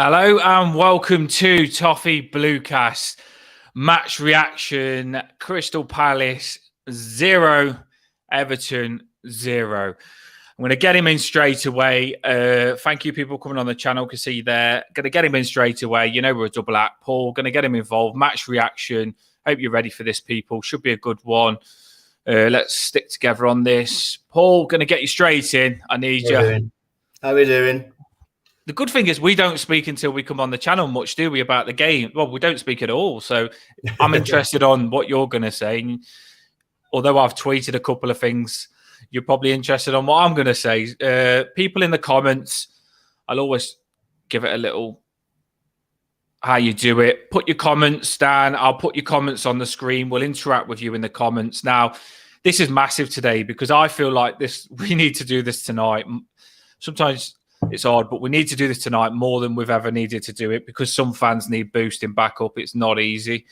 Hello and welcome to Toffee Bluecast match reaction. Crystal Palace 0, Everton 0. I'm going to get him in straight away. Thank you, people coming on the channel. Can see you there. Going to get him in straight away. You know we're a double act. Paul, going to get him involved. Match reaction. Hope you're ready for this, people. Should be a good one. Let's stick together on this. Paul, going to get you straight in. I need you. How are we doing? The good thing is we don't speak until we come on the channel much, do we, about the game? Well, we don't speak at all. So I'm interested on what you're going to say. Although I've tweeted a couple of things, you're probably interested on what I'm going to say. People in the comments, I'll always give it a little how you do it. Put your comments down. I'll put your comments on the screen. We'll interact with you in the comments. Now, this is massive today because I feel like we need to do this tonight. Sometimes it's hard, but we need to do this tonight more than we've ever needed to do it because some fans need boosting back up. It's not easy.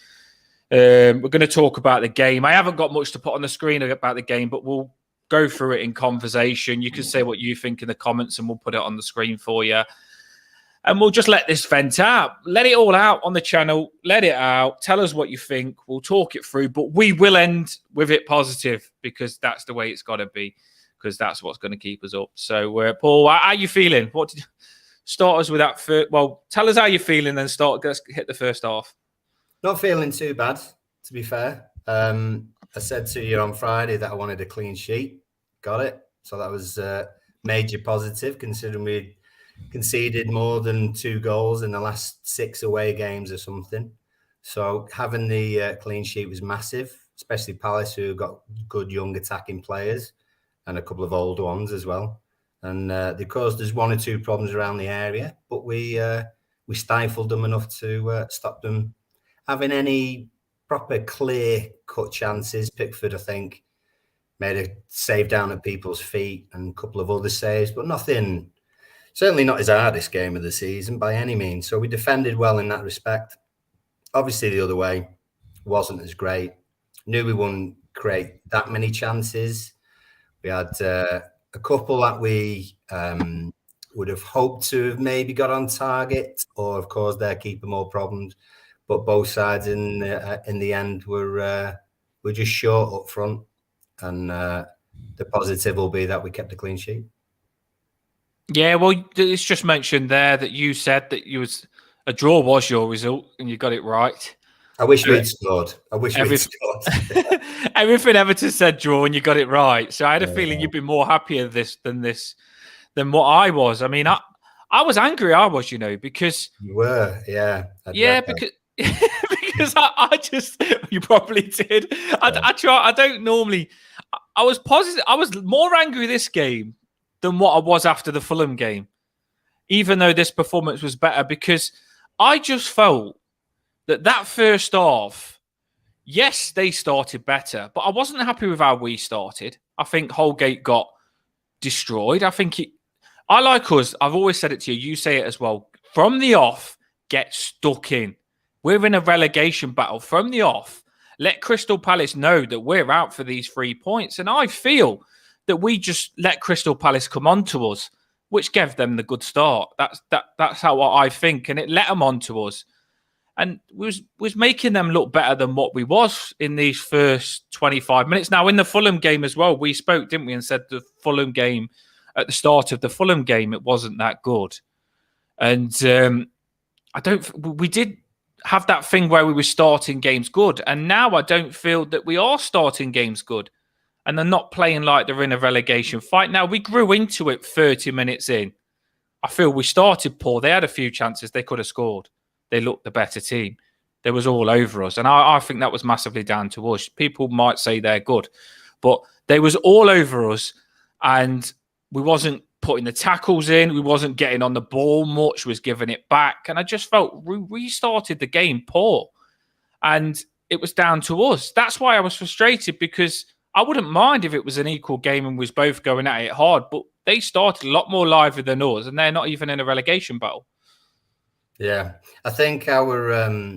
We're going to talk about the game. I haven't got much to put on the screen about the game, but we'll go through it in conversation. You can say what you think in the comments and we'll put it on the screen for you. And we'll just let this vent out. Let it all out on the channel. Let it out. Tell us what you think. We'll talk it through, but we will end with it positive because that's the way it's got to be. Because that's what's going to keep us up. So, Paul, how are you feeling? Start us with that first. Well, tell us how you're feeling, then let's hit the first half. Not feeling too bad, to be fair. I said to you on Friday that I wanted a clean sheet. Got it. So that was major positive, considering we conceded more than 2 goals in the last 6 away games or something. So having the clean sheet was massive, especially Palace, who got good young attacking players. And a couple of old ones as well. And they caused us 1 or 2 problems around the area, but we stifled them enough to stop them having any proper clear-cut chances. Pickford, I think, made a save down at people's feet and a couple of other saves, but nothing, certainly not his hardest game of the season by any means. So we defended well in that respect. Obviously, the other way wasn't as great. Knew we wouldn't create that many chances. We had a couple that we would have hoped to have maybe got on target or have caused their keeper more problems. But both sides in the end were just short up front. And the positive will be that we kept a clean sheet. Yeah, well, it's just mentioned there that you said that a draw was your result and you got it right. I wish we'd scored. We'd scored. Everything Everton said draw and you got it right. So I had a feeling you'd be more happier than what I was. I mean, I was angry. Because you were, yeah. Because I just you probably did. I don't normally. I was positive. I was more angry this game than what I was after the Fulham game, even though this performance was better because I just felt that first half, yes, they started better, but I wasn't happy with how we started. I think Holgate got destroyed. I like us. I've always said it to you. You say it as well. From the off, get stuck in. We're in a relegation battle. From the off, let Crystal Palace know that we're out for these 3 points. And I feel that we just let Crystal Palace come on to us, which gave them the good start. That's how I think. And it let them on to us. And was making them look better than what we was in these first 25 minutes. Now, in the Fulham game as well, we spoke, didn't we, and said the Fulham game, at the start of the Fulham game, it wasn't that good. And we did have that thing where we were starting games good. And now I don't feel that we are starting games good. And they're not playing like they're in a relegation fight. Now, we grew into it 30 minutes in. I feel we started poor. They had a few chances they could have scored. They looked the better team. They was all over us. And I think that was massively down to us. People might say they're good, but they was all over us and we wasn't putting the tackles in. We wasn't getting on the ball much, was giving it back. And I just felt we restarted the game poor and it was down to us. That's why I was frustrated because I wouldn't mind if it was an equal game and was both going at it hard, but they started a lot more lively than us and they're not even in a relegation battle. Yeah, I think our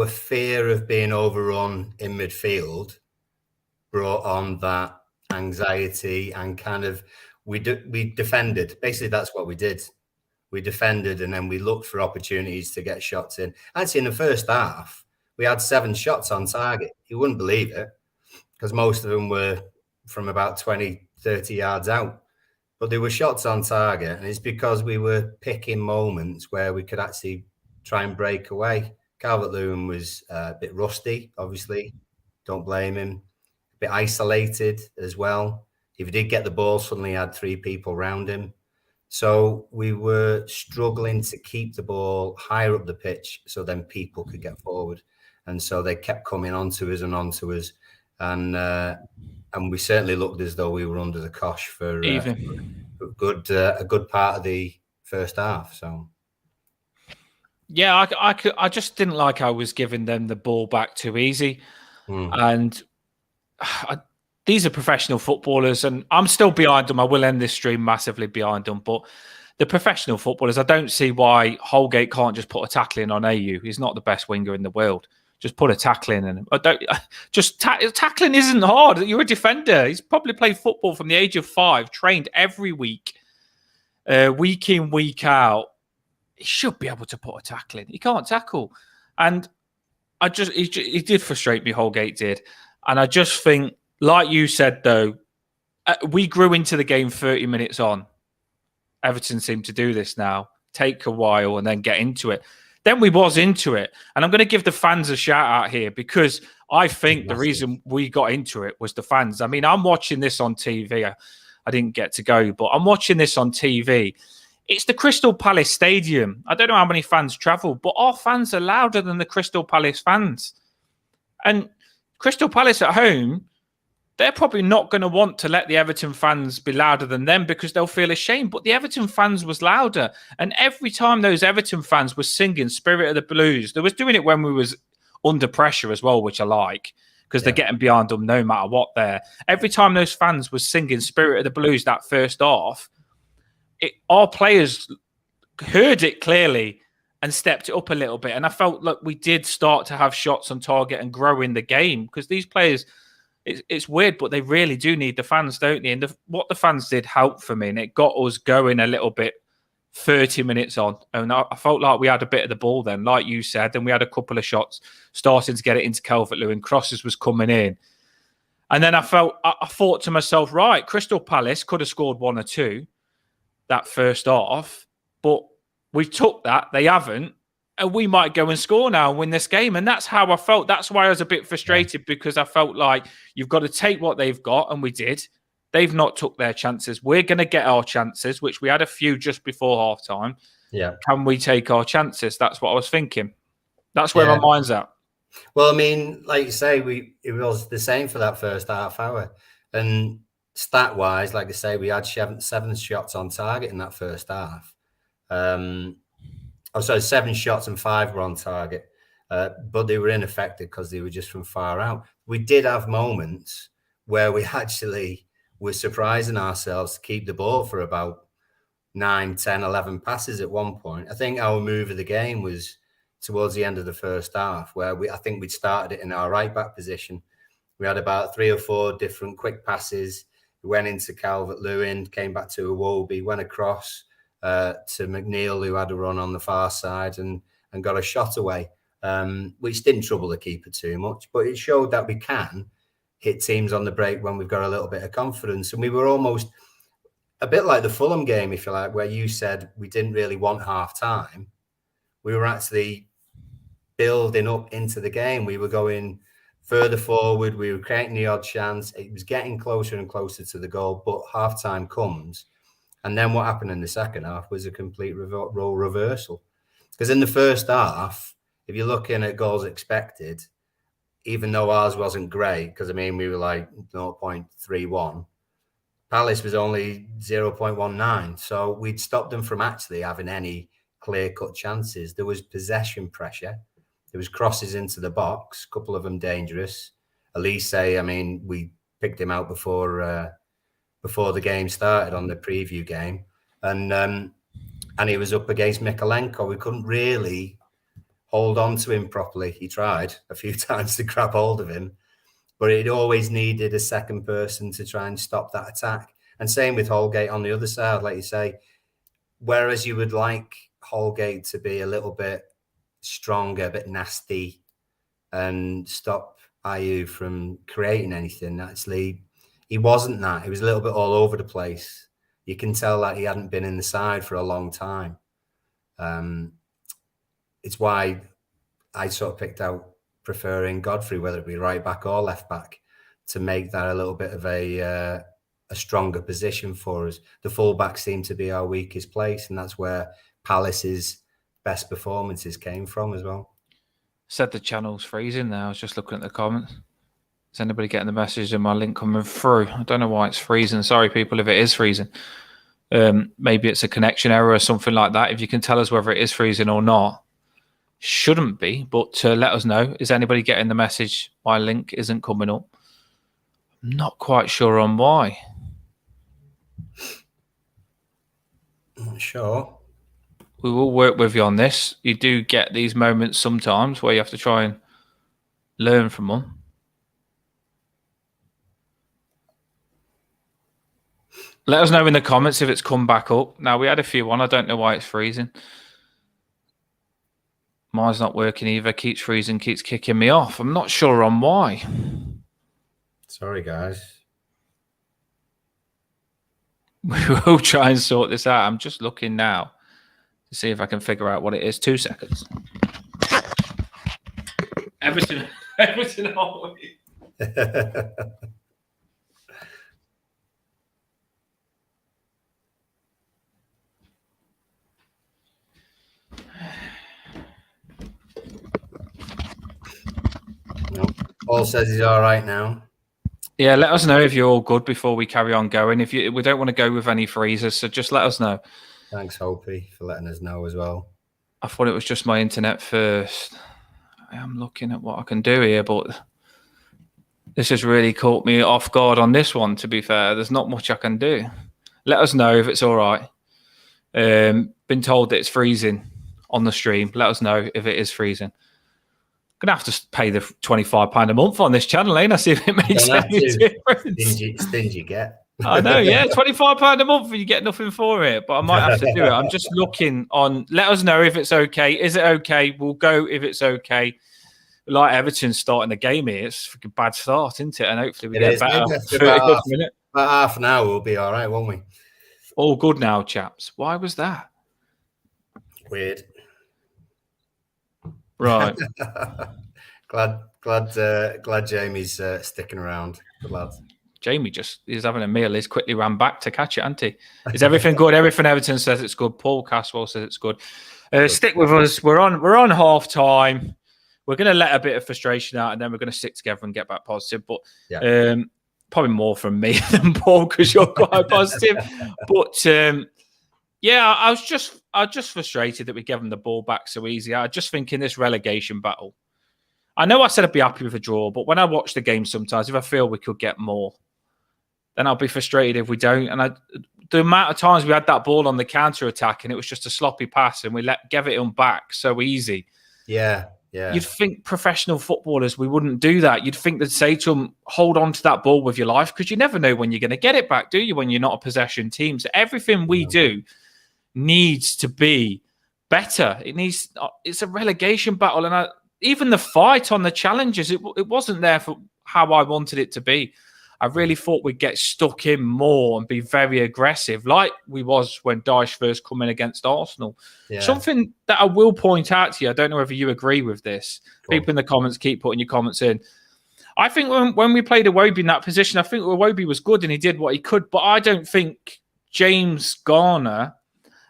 fear of being overrun in midfield brought on that anxiety and kind of we defended. Basically, that's what we did. we defended, and then we looked for opportunities to get shots in. Actually, in the first half, we had 7 shots on target. You wouldn't believe it, because most of them were from about 20, 30 yards out. But there were shots on target, and it's because we were picking moments where we could actually try and break away. Calvert-Lewin was a bit rusty, obviously. Don't blame him. A bit isolated as well. If he did get the ball, suddenly he had 3 people around him. So we were struggling to keep the ball higher up the pitch so then people could get forward. And so they kept coming onto us and onto us. And we certainly looked as though we were under the cosh for a good part of the first half. So, yeah, I just didn't like how I was giving them the ball back too easy. And these are professional footballers, and I'm still behind them. I will end this stream massively behind them, but the professional footballers, I don't see why Holgate can't just put a tackle in on AU. He's not the best winger in the world. Just put a tackle in, and tackling isn't hard. You're a defender. He's probably played football from the age of 5, trained every week, week in, week out. He should be able to put a tackle in. He can't tackle, and he did frustrate me. Holgate did, and I just think, like you said, though, we grew into the game 30 minutes on. Everton seem to do this now. Take a while and then get into it. Then we was into it. And I'm going to give the fans a shout out here, because I think the reason we got into it was the fans. I mean, I'm watching this on TV. I didn't get to go, but I'm watching this on TV. It's the Crystal Palace Stadium. I don't know how many fans travel, but our fans are louder than the Crystal Palace fans. And Crystal Palace at home, they're probably not going to want to let the Everton fans be louder than them, because they'll feel ashamed. But the Everton fans was louder. And every time those Everton fans were singing Spirit of the Blues, they was doing it when we was under pressure as well, which I like, because they're getting behind them no matter what there. Every time those fans was singing Spirit of the Blues that first half, our players heard it clearly and stepped it up a little bit. And I felt like we did start to have shots on target and grow in the game, because these players... It's weird, but they really do need the fans, don't they? And what the fans did help for me, and it got us going a little bit 30 minutes on. And I felt like we had a bit of the ball then, like you said, and we had a couple of shots starting to get it into Calvert-Lewin. Crosses was coming in. And then I thought to myself, right, Crystal Palace could have scored 1 or 2 that first half, but we took that. They haven't. And we might go and score now and win this game. And that's how I felt. That's why I was a bit frustrated, because I felt like you've got to take what they've got, and we did. They've not took their chances. We're going to get our chances, which we had a few just before half-time. Yeah. Can we take our chances? That's what I was thinking. That's where my mind's at. Well, I mean, like you say, it was the same for that first half hour. And stat-wise, like I say, we had 7 shots on target in that first half. So 7 shots and 5 were on target, but they were ineffective because they were just from far out. We did have moments where we actually were surprising ourselves to keep the ball for about 9, 10, 11 passes at one point. I think our move of the game was towards the end of the first half, where I think we'd started it in our right back position. We had about 3 or 4 different quick passes. We went into Calvert-Lewin, came back to Iwobi, went across to McNeil, who had a run on the far side and got a shot away, which didn't trouble the keeper too much. But it showed that we can hit teams on the break when we've got a little bit of confidence. And we were almost a bit like the Fulham game, if you like, where you said we didn't really want half-time. We were actually building up into the game. We were going further forward. We were creating the odd chance. It was getting closer and closer to the goal, but half-time comes. And then what happened in the second half was a complete role reversal. Because in the first half, if you're looking at goals expected, even though ours wasn't great, because, I mean, we were like 0.31, Palace was only 0.19. So we'd stopped them from actually having any clear-cut chances. There was possession pressure. There was crosses into the box, a couple of them dangerous. Elise, I mean, we picked him out before the game started on the preview game. And he was up against Mikalenko. We couldn't really hold on to him properly. He tried a few times to grab hold of him, but it always needed a second person to try and stop that attack. And same with Holgate on the other side. Like you say, whereas you would like Holgate to be a little bit stronger, a bit nasty, and stop Ayew from creating anything. Actually, he wasn't that. He was a little bit all over the place. You can tell that he hadn't been in the side for a long time. It's why I sort of picked out preferring Godfrey, whether it be right back or left back, to make that a little bit of a stronger position for us. The fullbacks seem to be our weakest place, and that's where Palace's best performances came from as well. Said the channel's freezing now. I was just looking at the comments. Is anybody getting the message in my link coming through? I don't know why it's freezing. Sorry, people, if it is freezing. Maybe it's a connection error or something like that. If you can tell us whether it is freezing or not. Shouldn't be, but let us know. Is anybody getting the message? My link isn't coming up. I'm not quite sure on why. Not sure. We will work with you on this. You do get these moments sometimes where you have to try and learn from them. Let us know in the comments if it's come back up. Now, we had a few on. I don't know why it's freezing. Mine's not working either. Keeps freezing, keeps kicking me off. I'm not sure on why. Sorry, guys. We will try and sort this out. I'm just looking now to see if I can figure out what it is. 2 seconds. Everton are we? No. Paul says he's all right now. Yeah, let us know if you're all good before we carry on going. We don't want to go with any freezers, so just let us know. Thanks, Hopi, for letting us know as well. I thought it was just my internet first. I am looking at what I can do here, but this has really caught me off guard on this one, to be fair. There's not much I can do. Let us know if it's all right. Been told that it's freezing on the stream. Let us know if it is freezing. Going to have to pay the £25 a month on this channel, ain't I? See if it makes any difference. Stingy get. I know, yeah, £25 a month and you get nothing for it. But I might have to do it. I'm just looking on. Let us know if it's okay. Is it okay? We'll go if it's okay. Like Everton starting the game here, it's a bad start, isn't it? And hopefully we get better. About half an hour, we'll be all right, won't we? All good now, chaps. Why was that? Weird. Right. glad Jamie's sticking around. Good lad. Jamie he's having a meal. He's quickly ran back to catch it, hasn't he? Is everything good? Everything Everton says it's good. Paul Caswell says it's good. Stick with us. We're on half time. We're going to let a bit of frustration out, and then we're going to stick together and get back positive. But probably more from me than Paul because you're quite positive. But yeah, I was just frustrated that we gave them the ball back so easy. I just think in this relegation battle, I know I said I'd be happy with a draw, but when I watch the game sometimes, if I feel we could get more, then I'll be frustrated if we don't. And the amount of times we had that ball on the counter attack and it was just a sloppy pass and we gave it back so easy. Yeah. You'd think professional footballers, we wouldn't do that. You'd think they'd say to them, hold on to that ball with your life because you never know when you're going to get it back, do you, when you're not a possession team? So everything we do needs to be better. It's a relegation battle. And even the fight on the challenges, it wasn't there for how I wanted it to be. I really thought we'd get stuck in more and be very aggressive, like we was when Dyche first come in against Arsenal. Yeah. Something that I will point out to you, I don't know whether you agree with this. Cool. People in the comments keep putting your comments in. I think when we played Iwobi in that position, I think Iwobi was good and he did what he could, but I don't think James Garner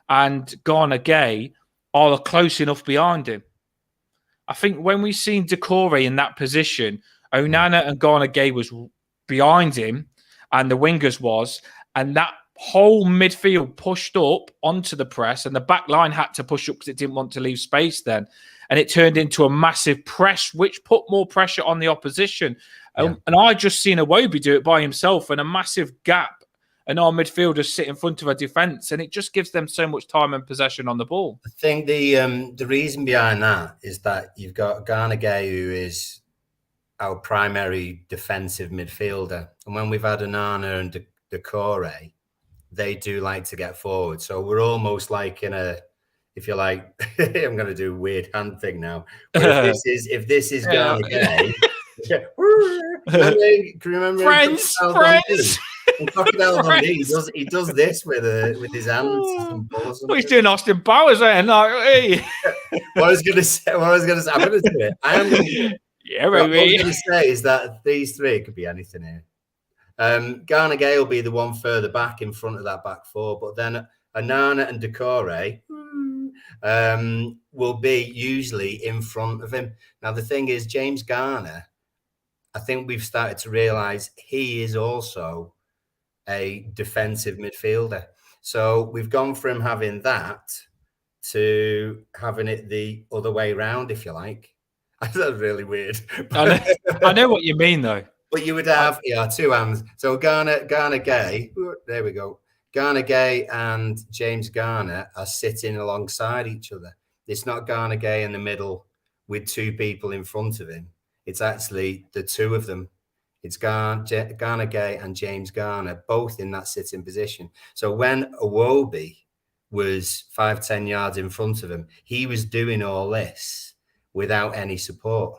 and Garner Gay are close enough behind him. I think when we seen Decore in that position, Onana and Garner Gay was behind him and the wingers was, and that whole midfield pushed up onto the press and the back line had to push up because it didn't want to leave space then. And it turned into a massive press, which put more pressure on the opposition. And I just seen Iwobi do it by himself and a massive gap. And our midfielders sit in front of a defence, and it just gives them so much time and possession on the ball. I think the reason behind that is that you've got Garner Gay, who is our primary defensive midfielder. And when we've had Onana and Decore, they do like to get forward. So we're almost like in a, if you like, I'm going to do a weird hand thing now. Where if this is Ghana Gay, can you remember Friends. In Crocodile Dundee, he does this with his hands. Well, he's doing Austin Powers, and like, hey. What I was going to say, I'm going to do it. I am going to do it. Yeah, What I was going to say is that these three, it could be anything here. Ghana Gay will be the one further back in front of that back four, but then Anana and Decore will be usually in front of him. Now, the thing is, James Garner, I think we've started to realise he is also a defensive midfielder. So we've gone from having that to having it the other way around, if you like. That's really weird. I know what you mean, though. But you would have two hands. So Ghana Gay, there we go. Ghana Gay and James Garner are sitting alongside each other. It's not Ghana Gay in the middle with two people in front of him. It's actually the two of them. It's Ghana Gay and James Garner, both in that sitting position. So when Iwobi was 5-10 yards in front of him, he was doing all this without any support.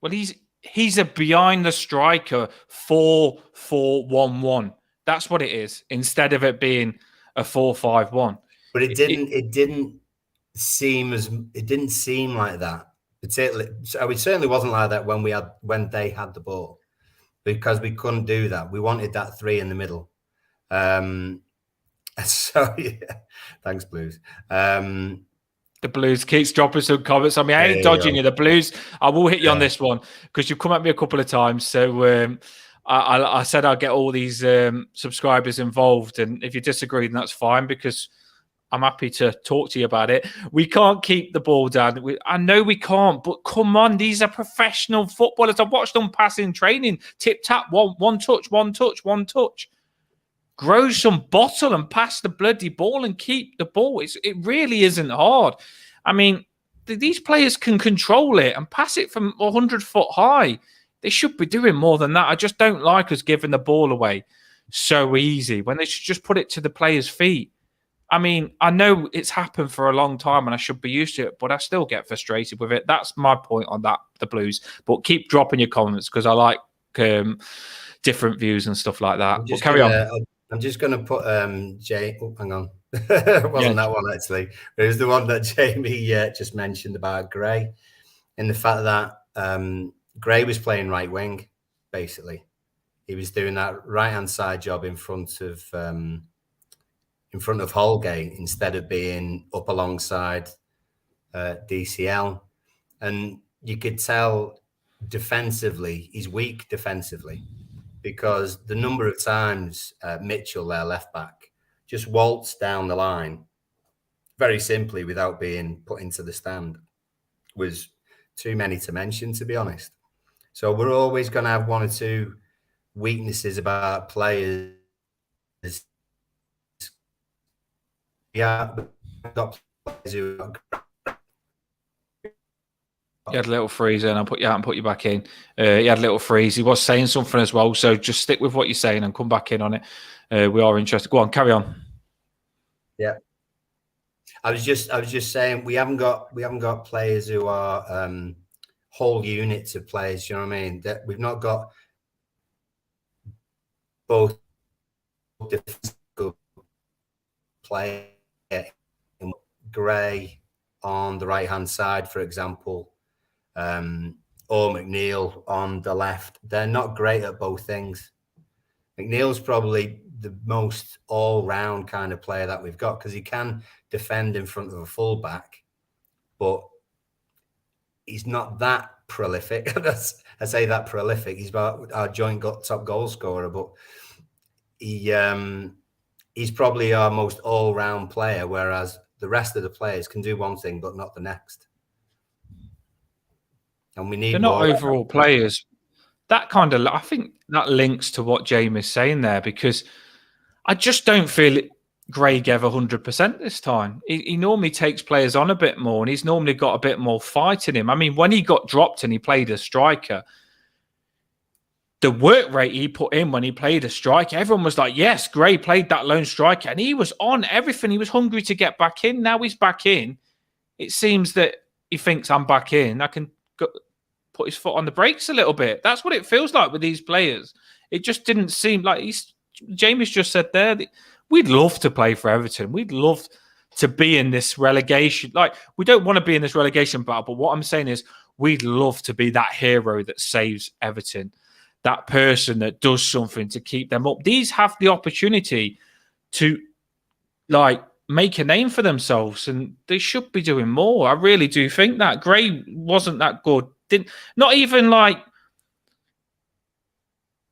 Well, he's a behind the striker 4-4-1-1. That's what it is, instead of it being a 4-5-1. But it didn't seem like that. It certainly wasn't like that when they had the ball, because we couldn't do that. We wanted that three in the middle. So yeah, thanks, Blues. The Blues keeps dropping some comments on me. I ain't dodging you. The Blues, I will hit you on this one because you've come at me a couple of times. So I said I'll get all these subscribers involved. And if you disagree, then that's fine, because I'm happy to talk to you about it. We can't keep the ball down. I know we can't, but come on. These are professional footballers. I've watched them pass in training. Tip-tap, one touch, one touch, one touch. Grow some bottle and pass the bloody ball and keep the ball. It really isn't hard. I mean, these players can control it and pass it from 100 foot high. They should be doing more than that. I just don't like us giving the ball away so easy when they should just put it to the players' feet. I mean, I know it's happened for a long time and I should be used to it, but I still get frustrated with it. That's my point on that, the Blues. But keep dropping your comments because I like different views and stuff like that. But carry on. I'm just going to put Jay. Oh, hang on. It wasn't that one, actually. It was the one that Jamie just mentioned about Gray, and the fact that Gray was playing right wing, basically. He was doing that right-hand side job in front of Holgate instead of being up alongside DCL. And you could tell defensively, he's weak defensively, because the number of times Mitchell, their left back, just waltzed down the line very simply without being put into the stand was too many to mention, to be honest. So we're always going to have one or two weaknesses about players. Yeah, we've got players who You had a little freeze and I'll put you out and put you back in. You had a little freeze. He was saying something as well, so just stick with what you're saying and come back in on it. We are interested. Go on, carry on. Yeah, I was just saying we haven't got players who are whole units of players. You know what I mean? That we've not got both defensive players. Gray on the right hand side, for example. Or McNeil on the left. They're not great at both things. McNeil's probably the most all-round kind of player that we've got because he can defend in front of a fullback, but he's not that prolific. I say that prolific. He's about our joint top goal scorer, but he's probably our most all-round player, whereas the rest of the players can do one thing but not the next. And we need They're not overall players. That kind of, I think that links to what Jamie's saying there, because I just don't feel Gray gave 100% this time. He normally takes players on a bit more, and he's normally got a bit more fight in him. I mean, when he got dropped and he played as striker, the work rate he put in when he played a striker, everyone was like, yes, Gray played that lone striker, and he was on everything. He was hungry to get back in. Now he's back in. It seems that he thinks, I'm back in. I can put his foot on the brakes a little bit. That's what it feels like with these players. It just didn't seem like Jamie's just said there that we'd love to play for Everton. We'd love to be in this relegation. Like, we don't want to be in this relegation battle, but what I'm saying is we'd love to be that hero that saves Everton, that person that does something to keep them up. These have the opportunity to, like, make a name for themselves, and they should be doing more. I really do think that. Gray wasn't that good. Not even like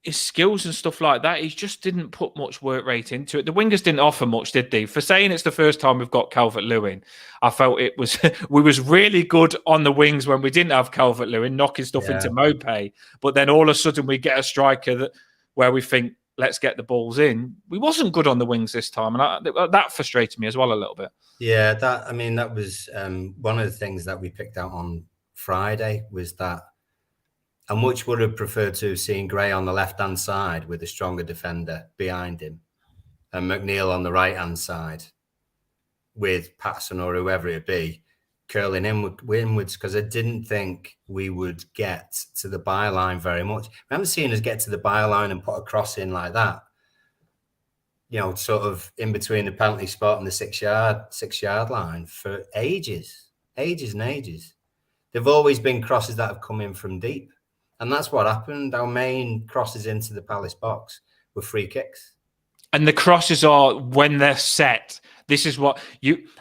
his skills and stuff like that. He just didn't put much work rate into it. The wingers didn't offer much, did they? For saying it's the first time we've got Calvert-Lewin, I felt it was we was really good on the wings when we didn't have Calvert-Lewin, knocking stuff into Mopé. But then all of a sudden we get a striker where we think, let's get the balls in. We wasn't good on the wings this time, and that frustrated me as well a little bit. Yeah, that was one of the things that we picked out on Friday, was that I much would have preferred to have seen Gray on the left-hand side with a stronger defender behind him, and McNeil on the right-hand side with Patterson or whoever it be curling inwards, because I didn't think we would get to the byline very much. We haven't seen us get to the byline and put a cross in like that, you know, sort of in between the penalty spot and the six-yard line for ages. They've always been crosses that have come in from deep. And that's what happened. Our main crosses into the Palace box were free kicks. And the crosses are when they're set. This is what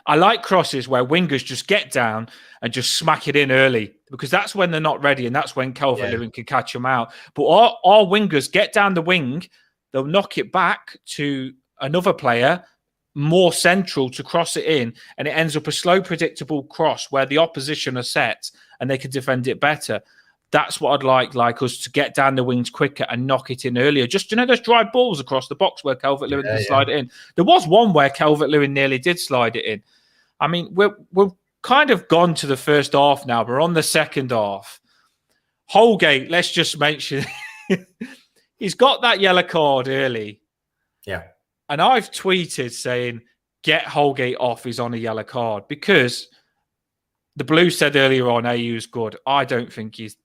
I like, crosses where wingers just get down and just smack it in early, because that's when they're not ready, and that's when Calvert-Lewin can catch them out. But our wingers get down the wing, they'll knock it back to another player more central to cross it in, and it ends up a slow, predictable cross where the opposition are set and they can defend it better. That's what I'd like us to get down the wings quicker and knock it in earlier. Just, you know, those dry balls across the box where Calvert-Lewin did slide it in. There was one where Calvert-Lewin nearly did slide it in. I mean, we're kind of gone to the first half now. We're on the second half. Holgate, let's just mention, he's got that yellow card early. Yeah. And I've tweeted saying, get Holgate off, he's on a yellow card. Because the Blues said earlier on, AU's good. I don't think he's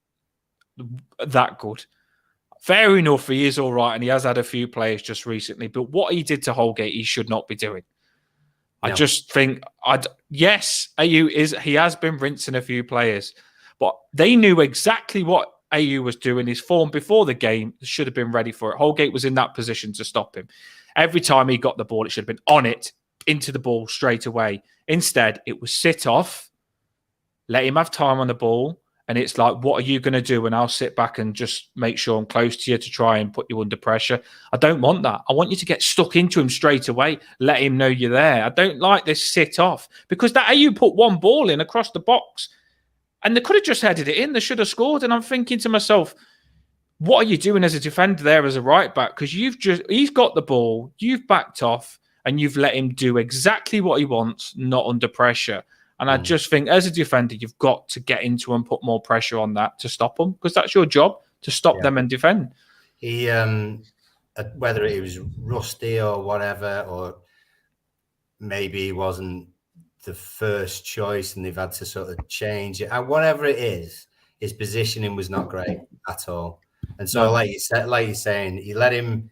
that good. Fair enough, he is all right, and he has had a few players just recently, but what he did to Holgate, he should not be doing. I just think, yes, he has been rinsing a few players, but they knew exactly what AU was doing. His form before the game should have been ready for it. Holgate was in that position to stop him. Every time he got the ball, it should have been on it, into the ball straight away. Instead, it was sit off, let him have time on the ball, and it's like, what are you going to do? And I'll sit back and just make sure I'm close to you to try and put you under pressure. I don't want that. I want you to get stuck into him straight away. Let him know you're there. I don't like this sit off, because that AU put one ball in across the box and they could have just headed it in. They should have scored. And I'm thinking to myself, what are you doing as a defender there as a right back? Because he's got the ball, you've backed off, and you've let him do exactly what he wants, not under pressure. And I just think, as a defender, you've got to get into and put more pressure on that to stop them, because that's your job, to stop them and defend. He, whether it was rusty or whatever, or maybe he wasn't the first choice and they've had to sort of change it, whatever it is, his positioning was not great at all. And so, like you're saying, he let him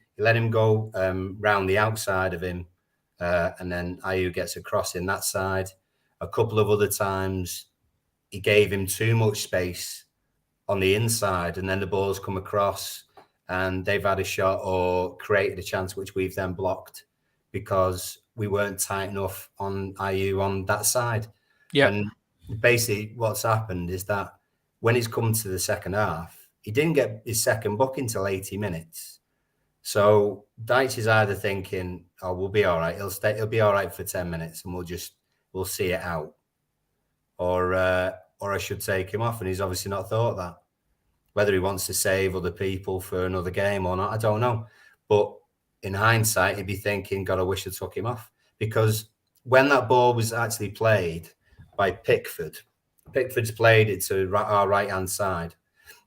go round the outside of him, and then Ayew gets across in that side. A couple of other times, he gave him too much space on the inside, and then the ball's come across and they've had a shot or created a chance which we've then blocked because we weren't tight enough on Ayew on that side. Yeah. And basically what's happened is that when it's come to the second half, he didn't get his second booking until 80 minutes. So Dyche is either thinking, oh, we'll be all right. He'll be all right for 10 minutes and we'll see it out. Or I should take him off. And he's obviously not thought that. Whether he wants to save other people for another game or not, I don't know. But in hindsight, he'd be thinking, God, I wish I took him off. Because when that ball was actually played by Pickford's played it to our right-hand side.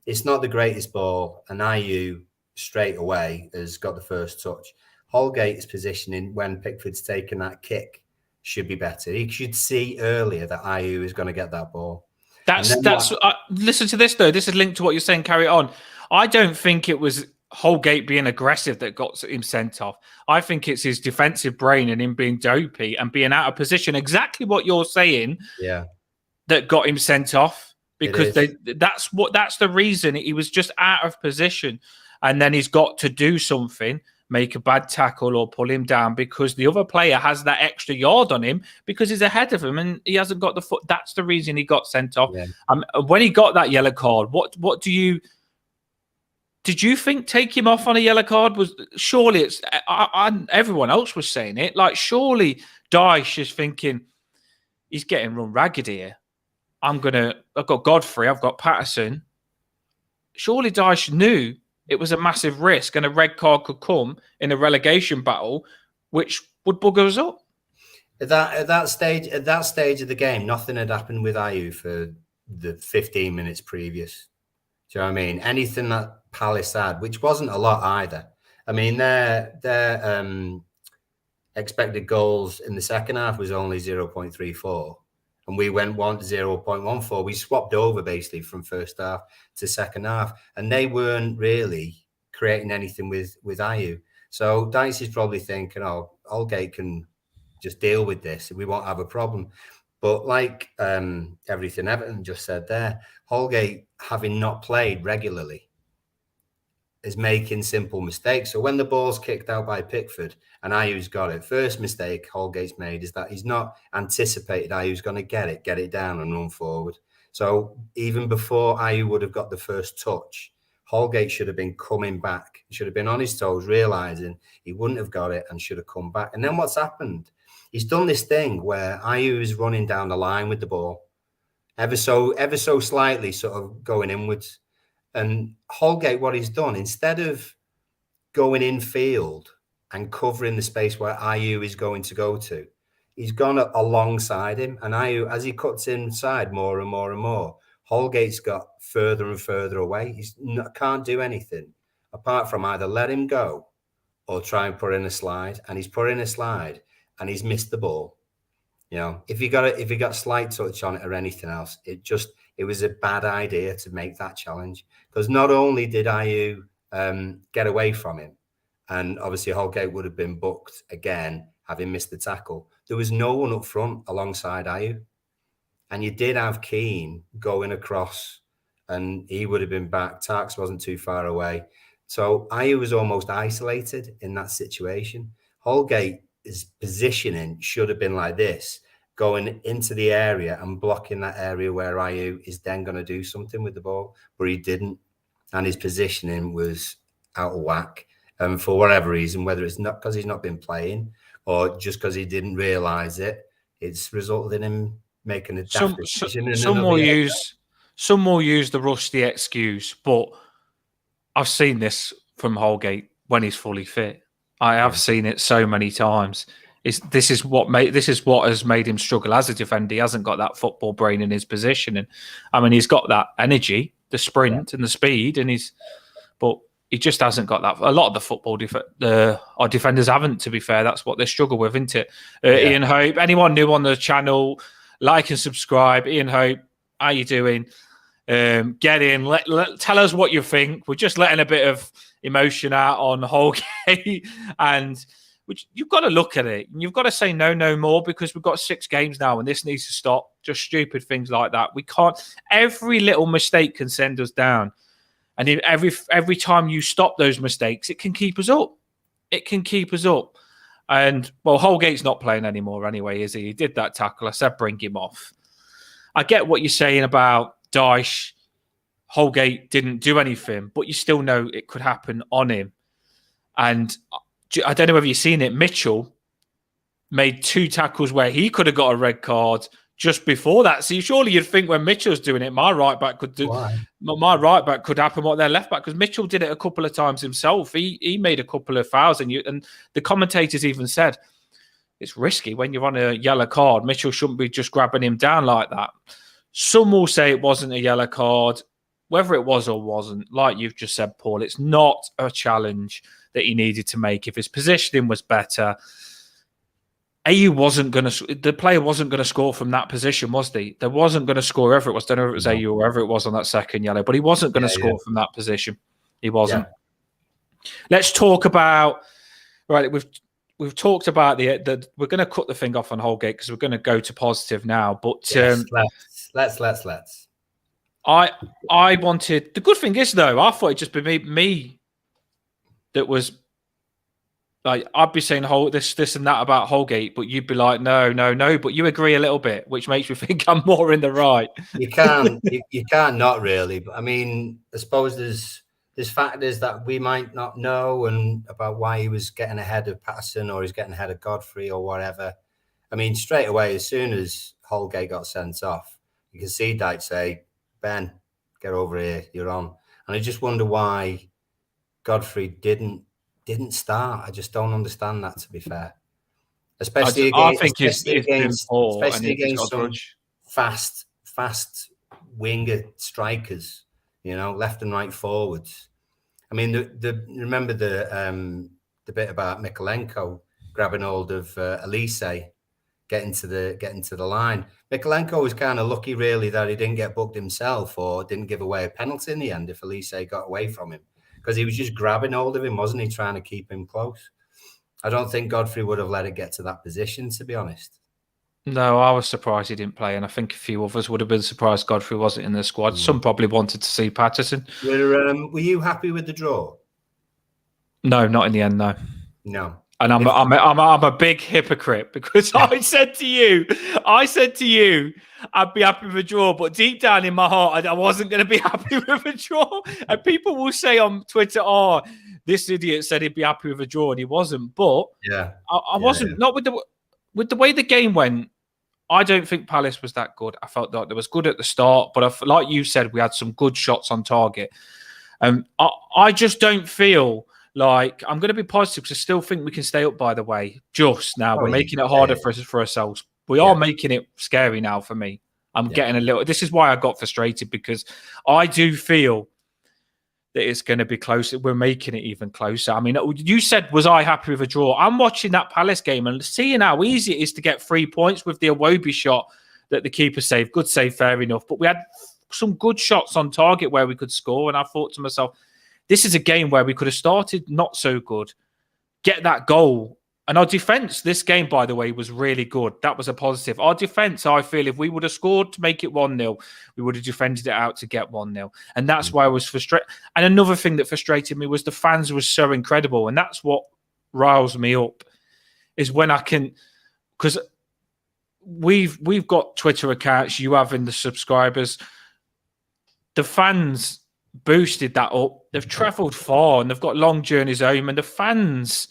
It's not the greatest ball. And Ayew straight away has got the first touch. Holgate's positioning when Pickford's taken that kick should be better. He should see earlier that Ayew is going to get that ball. Listen to this though. This is linked to what you're saying. Carry on. I don't think it was Holgate being aggressive that got him sent off. I think it's his defensive brain and him being dopey and being out of position. Exactly what you're saying. Yeah. That got him sent off because that's the reason. He was just out of position, and then he's got to do something, make a bad tackle or pull him down because the other player has that extra yard on him because he's ahead of him and he hasn't got the foot. That's the reason he got sent off. Yeah. When he got that yellow card, what did you think take him off on a yellow card was surely it's everyone else was saying it, like surely Dyche is thinking he's getting run ragged here. I've got Godfrey, I've got Patterson. Surely Dyche knew it was a massive risk and a red card could come in a relegation battle, which would bugger us up. At that stage of the game, nothing had happened with Ayew for the 15 minutes previous. Do you know what I mean? Anything that Palace had, which wasn't a lot either. I mean, their expected goals in the second half was only 0.34. And we went 0.14. We swapped over basically from first half to second half. And they weren't really creating anything with Ayew. So Dyche is probably thinking, oh, Holgate can just deal with this. We won't have a problem. But like everything Everton just said there, Holgate, having not played regularly, is making simple mistakes. So when the ball's kicked out by Pickford and Ayew's got it, first mistake Holgate's made is that he's not anticipated Ayew's going to get it down and run forward. So even before Ayew would have got the first touch, Holgate should have been coming back. He should have been on his toes, realising he wouldn't have got it and should have come back. And then what's happened? He's done this thing where Ayew is running down the line with the ball, ever so slightly sort of going inwards. And Holgate, what he's done, instead of going in field and covering the space where Ayew is going to go to, he's gone alongside him. And Ayew, as he cuts inside more and more and more, Holgate's got further and further away. Can't do anything apart from either let him go or try and put in a slide. And he's put in a slide and he's missed the ball. You know, if you got slight touch on it or anything else, it was a bad idea to make that challenge, because not only did Ayew get away from him, and obviously Holgate would have been booked again, having missed the tackle, there was no one up front alongside Ayew. And you did have Keane going across and he would have been back. Tarks wasn't too far away. So Ayew was almost isolated in that situation. Holgate's positioning should have been like this, going into the area and blocking that area where Ayew is then going to do something with the ball, but he didn't. And his positioning was out of whack. And for whatever reason, whether it's not because he's not been playing or just because he didn't realise it, it's resulted in him making a daft decision. Some will use the rusty excuse, but I've seen this from Holgate when he's fully fit. I have seen it so many times. This is what has made him struggle as a defender. He hasn't got that football brain in his positioning. I mean, he's got that energy, the sprint and the speed, but he just hasn't got that. A lot of the football our defenders haven't. To be fair, that's what they struggle with, isn't it? Ian Hope, anyone new on the channel, like and subscribe. Ian Hope, how you doing? Get in. Tell us what you think. We're just letting a bit of emotion out on Holgate and. Which you've got to look at it and you've got to say no more, because we've got 6 games now and this needs to stop. Just stupid things like that. We can't. Every little mistake can send us down, and every time you stop those mistakes, it can keep us up. It can keep us up. And well, Holgate's not playing anymore anyway, is he? He did that tackle. I said bring him off. I get what you're saying about Dyche. Holgate didn't do anything, but you still know it could happen on him. And I don't know whether you've seen it. Mitchell made 2 tackles where he could have got a red card just before that. So surely you'd think when Mitchell's doing it, my right back could do. Why? My right back could happen what their left back, because Mitchell did it a couple of times himself. He made a couple of fouls, and the commentators even said it's risky when you're on a yellow card. Mitchell shouldn't be just grabbing him down like that. Some will say it wasn't a yellow card. whether it was or wasn't, like you've just said, Paul, it's not a challenge that he needed to make. If his positioning was better, the player wasn't going to score from that position, was he? There wasn't going to score whoever it was. I don't know if it was AU or wwhoever it was on that second yellow, but he wasn't going to score from that position. He wasn't. Yeah. Let's talk about, right, we've talked about the we're going to cut the thing off on Holgate because we're going to go to positive now. But yes, let's. I wanted, the good thing is though, I thought it'd just be me that was like, I'd be saying this and that about Holgate, but you'd be like, no, but you agree a little bit, which makes me think I'm more in the right. You can't not really, but I mean, I suppose there's factors that we might not know and about why he was getting ahead of Patterson or he's getting ahead of Godfrey or whatever. I mean, straight away, as soon as Holgate got sent off, you can see Dyche say, Ben, get over here, you're on. And I just wonder why Godfrey didn't start. I just don't understand that, to be fair. Especially against some fast winger strikers, left and right forwards. I mean, remember the bit about Mykolenko grabbing hold of Elise, getting to the line. Mykolenko was kind of lucky, really, that he didn't get booked himself or didn't give away a penalty in the end if Elise got away from him, because he was just grabbing hold of him, wasn't he, trying to keep him close. I don't think Godfrey would have let it get to that position, to be honest. No, I was surprised he didn't play, and I think a few others would have been surprised Godfrey wasn't in the squad. Some probably wanted to see Patterson. Were you happy with the draw? No, not in the end, no. No. And I'm a big hypocrite because I said to you, I'd be happy with a draw, but deep down in my heart, I wasn't going to be happy with a draw. And people will say on Twitter, "Oh, this idiot said he'd be happy with a draw, and he wasn't." But I wasn't. Not with the way the game went. I don't think Palace was that good. I felt like they was good at the start, but like you said, we had some good shots on target. I just don't feel like, I'm going to be positive because I still think we can stay up, by the way. Just now, we're making it harder for ourselves. We are making it scary now for me. I'm getting a little... This is why I got frustrated, because I do feel that it's going to be closer. We're making it even closer. I mean, you said, was I happy with a draw? I'm watching that Palace game and seeing how easy it is to get 3 points with the Iwobi shot that the keeper saved. Good save, fair enough. But we had some good shots on target where we could score. And I thought to myself, this is a game where we could have started not so good, get that goal. And our defence this game, by the way, was really good. That was a positive. Our defence, I feel, if we would have scored to make it 1-0, we would have defended it out to get 1-0. And that's why I was frustrated. And another thing that frustrated me was the fans were so incredible. And that's what riles me up, is when I can... Because we've got Twitter accounts, you have in the subscribers. The fans boosted that up. They've travelled far and they've got long journeys home, and the fans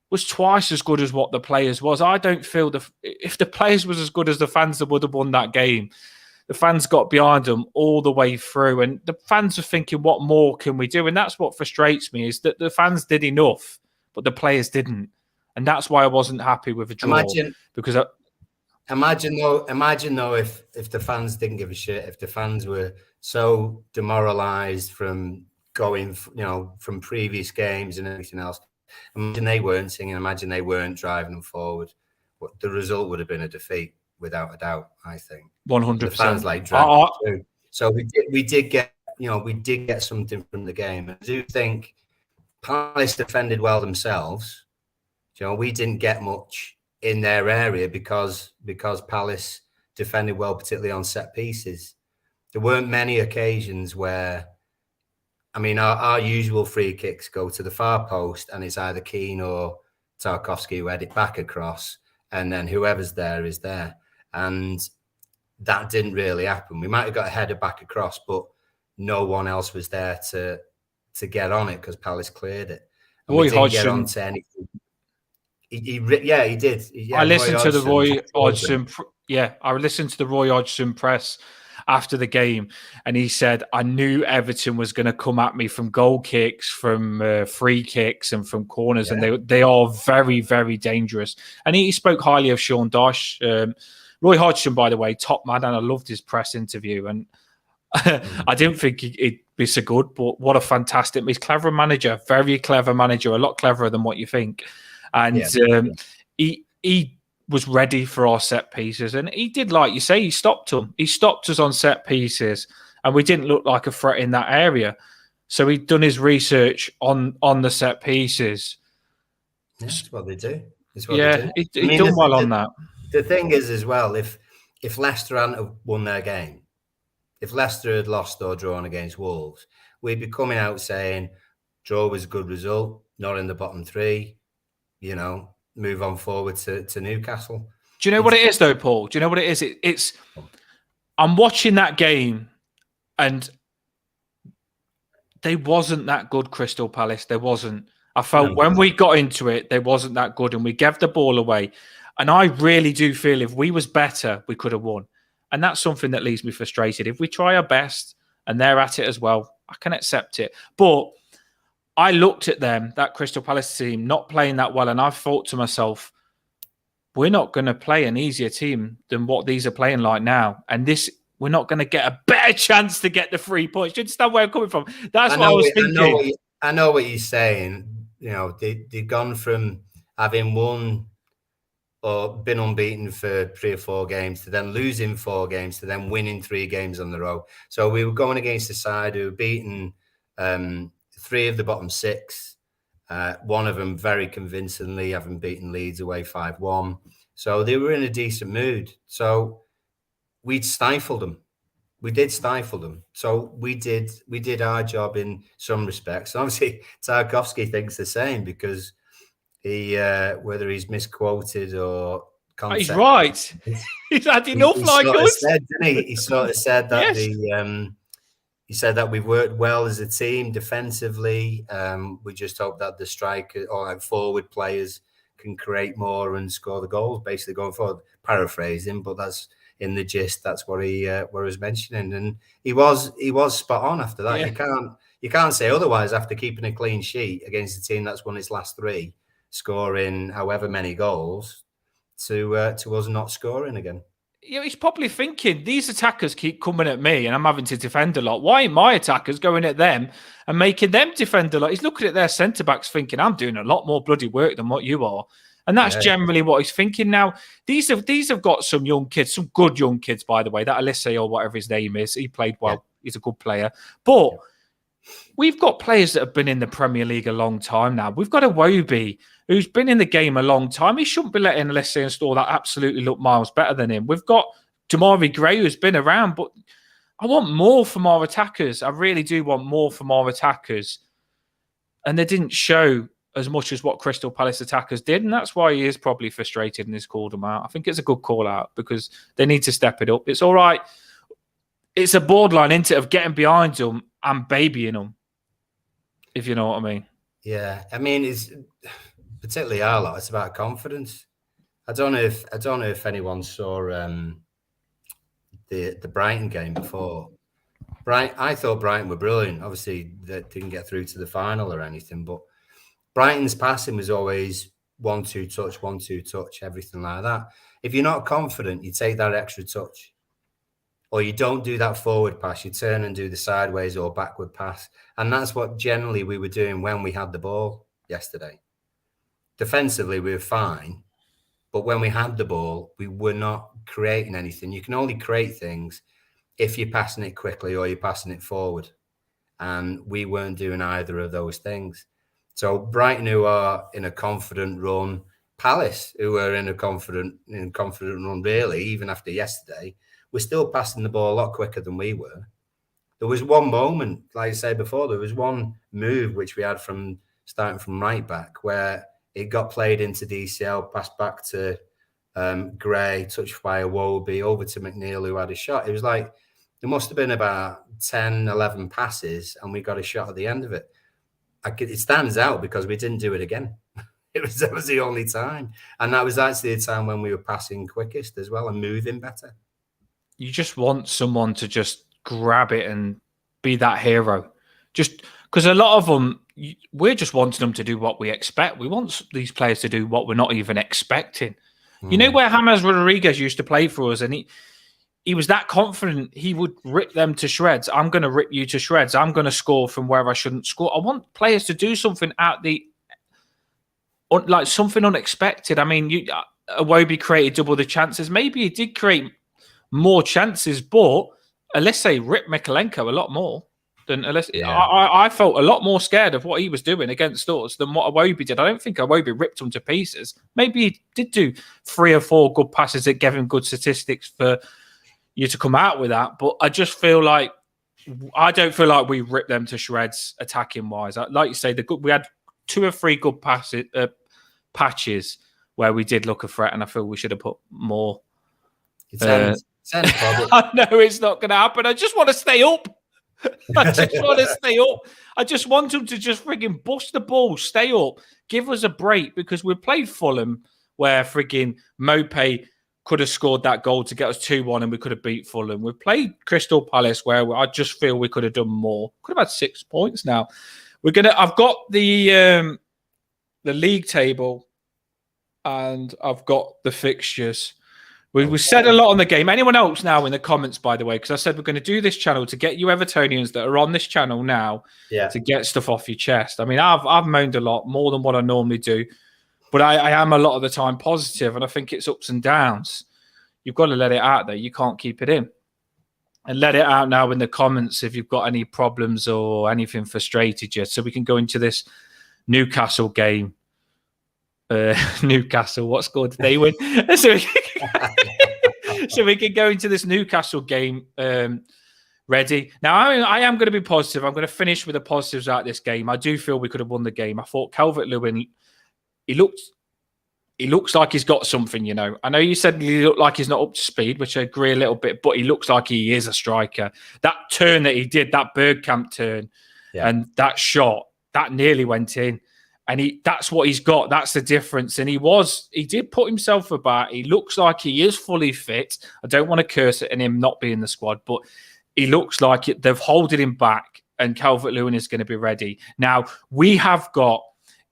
was twice as good as what the players was. I don't feel if the players was as good as the fans, that would have won that game. The fans got behind them all the way through, and the fans are thinking, what more can we do? And that's what frustrates me, is that the fans did enough, but the players didn't. And that's why I wasn't happy with a draw. Imagine though if the fans didn't give a shit, if the fans were so demoralised from going, from previous games and everything else. Imagine they weren't singing. Imagine they weren't driving them forward. The result would have been a defeat, without a doubt. I think 100%. The fans dragged through. So we did get something from the game. I do think Palace defended well themselves. We didn't get much in their area because Palace defended well, particularly on set pieces. There weren't many occasions where, I mean, our usual free kicks go to the far post and it's either Keane or Tarkowski who head it back across, and then whoever's there is there. And that didn't really happen. We might have got a header back across, but no one else was there to get on it because Palace cleared it. And we didn't get on to anything. He did. Yeah, I listened to the Roy Hodgson. I listened to the Roy Hodgson press after the game, and he said, I knew Everton was going to come at me from goal kicks, from free kicks, and from corners, and they are very, very dangerous. And he spoke highly of Sean Dyche. Roy Hodgson, by the way, top man, and I loved his press interview. And I didn't think he'd be so good, but what a fantastic, he's clever manager, very clever manager, a lot cleverer than what you think. And he was ready for our set pieces, and he did, like you say, he stopped them. He stopped us on set pieces, and we didn't look like a threat in that area. So he'd done his research on the set pieces. Yeah, that's what they do. It's what they do. He'd done well on that. The thing is, as well, if Leicester hadn't have won their game, if Leicester had lost or drawn against Wolves, we'd be coming out saying, draw was a good result, not in the bottom three, move on forward to Newcastle. Do you know what it is, though, Paul? Do you know what it is? It's I'm watching that game, and they wasn't that good, Crystal Palace. They wasn't. I felt when we got into it, they wasn't that good, and we gave the ball away. And I really do feel if we was better, we could have won. And that's something that leaves me frustrated. If we try our best and they're at it as well, I can accept it. But I looked at them, that Crystal Palace team, not playing that well, and I thought to myself, we're not going to play an easier team than what these are playing like now. And we're not going to get a better chance to get the 3 points. Do you understand where I'm coming from? That's what I was thinking. I know what you're saying. They've gone from having won or been unbeaten for 3 or 4 games to then losing 4 games to then winning 3 games on the row. So we were going against a side who were beaten 3 of the bottom 6. One of them very convincingly, having beaten Leeds away 5-1. So they were in a decent mood. So we'd stifled them. We did stifle them. So we did our job in some respects. And obviously, Tarkowski thinks the same because he, whether he's misquoted or he's right. He's had enough like us. Said, didn't he? He sort of said that he said that we've worked well as a team defensively. We just hope that the striker or forward players can create more and score the goals. Basically, going forward, paraphrasing, but that's in the gist. That's what he was mentioning, and he was spot on after that. Yeah. You can't say otherwise after keeping a clean sheet against a team that's won its last 3. Scoring however many goals to us not scoring again. He's probably thinking, these attackers keep coming at me and I'm having to defend a lot. Why ain't my attackers going at them and making them defend a lot? He's looking at their centre-backs thinking, I'm doing a lot more bloody work than what you are. And that's generally what he's thinking now. These have got some young kids, some good young kids, by the way. That Alisse or whatever his name is, he played well. Yeah. He's a good player. But we've got players that have been in the Premier League a long time now. We've got Iwobi, who's been in the game a long time. He shouldn't be letting Alessi and Store that absolutely look miles better than him. We've got Damari Gray, who's been around, but I want more from our attackers. I really do want more from our attackers. And they didn't show as much as what Crystal Palace attackers did, and that's why he is probably frustrated and has called them out. I think it's a good call out because they need to step it up. It's all right. It's a borderline, isn't it, of getting behind them and babying them, if you know what I mean. Yeah, I mean, it's particularly our lot. It's about confidence. I don't know if anyone saw the Brighton game before. I thought Brighton were brilliant. Obviously, they didn't get through to the final or anything, but Brighton's passing was always 1-2 touch, 1-2 touch, everything like that. If you're not confident, you take that extra touch. Or you don't do that forward pass, you turn and do the sideways or backward pass. And that's what generally we were doing when we had the ball yesterday. Defensively, we were fine. But when we had the ball, we were not creating anything. You can only create things if you're passing it quickly or you're passing it forward. And we weren't doing either of those things. So Brighton, who are in a confident run, Palace, who were in a confident run, really, even after yesterday, we're still passing the ball a lot quicker than we were. There was one moment, like I said before, there was one move which we had from starting from right back where it got played into DCL, passed back to Gray, touched by Iwobi, over to McNeil, who had a shot. It was like there must have been about 10, 11 passes, and we got a shot at the end of it. It stands out because we didn't do it again. That was the only time. And that was actually the time when we were passing quickest as well and moving better. You just want someone to just grab it and be that hero. Just because a lot of them, we're just wanting them to do what we expect. We want these players to do what we're not even expecting. You know where James Rodriguez used to play for us, and he was that confident he would rip them to shreds. I'm going to rip you to shreds. I'm going to score from where I shouldn't score. I want players to do something like something unexpected. I mean, Iwobi created double the chances. Maybe he did create more chances, but Alisse ripped Mikalenko a lot more than Alisse. Yeah. I felt a lot more scared of what he was doing against us than what Iwobi did. I don't think Iwobi ripped him to pieces. Maybe he did do 3 or 4 good passes that gave him good statistics for you to come out with that, but I just feel like I don't feel like we ripped them to shreds attacking wise. Like you say, we had 2 or 3 good patches where we did look a threat, and I feel we should have put more. I know it's not going to happen. I just want to stay up. I just want to stay up. I just want them to just frigging bust the ball, stay up, give us a break, because we played Fulham where frigging Mope could have scored that goal to get us 2-1 and we could have beat Fulham. We've played Crystal Palace where I just feel we could have done more. Could have had 6 points now. I've got the league table and I've got the fixtures. We said a lot on the game. Anyone else now in the comments, by the way, because I said we're going to do this channel to get you Evertonians that are on this channel now to get stuff off your chest. I mean, I've moaned a lot, more than what I normally do. But I am a lot of the time positive, and I think it's ups and downs. You've got to let it out there. You can't keep it in. And let it out now in the comments if you've got any problems or anything frustrated you. So we can go into this Newcastle game. Newcastle, what score did they win? so we can go into this Newcastle game ready. Now, I am going to be positive. I'm going to finish with the positives out of this game. I do feel we could have won the game. I thought Calvert-Lewin... He looks like he's got something, you know. I know you said he looked like he's not up to speed, which I agree a little bit, but he looks like he is a striker. That turn that he did, that Bergkamp turn, and that shot, that nearly went in. And that's what he's got. That's the difference. And he did put himself about. He looks like he is fully fit. I don't want to curse at him not being in the squad, but he looks like they've holded him back, and Calvert-Lewin is going to be ready. Now, we have got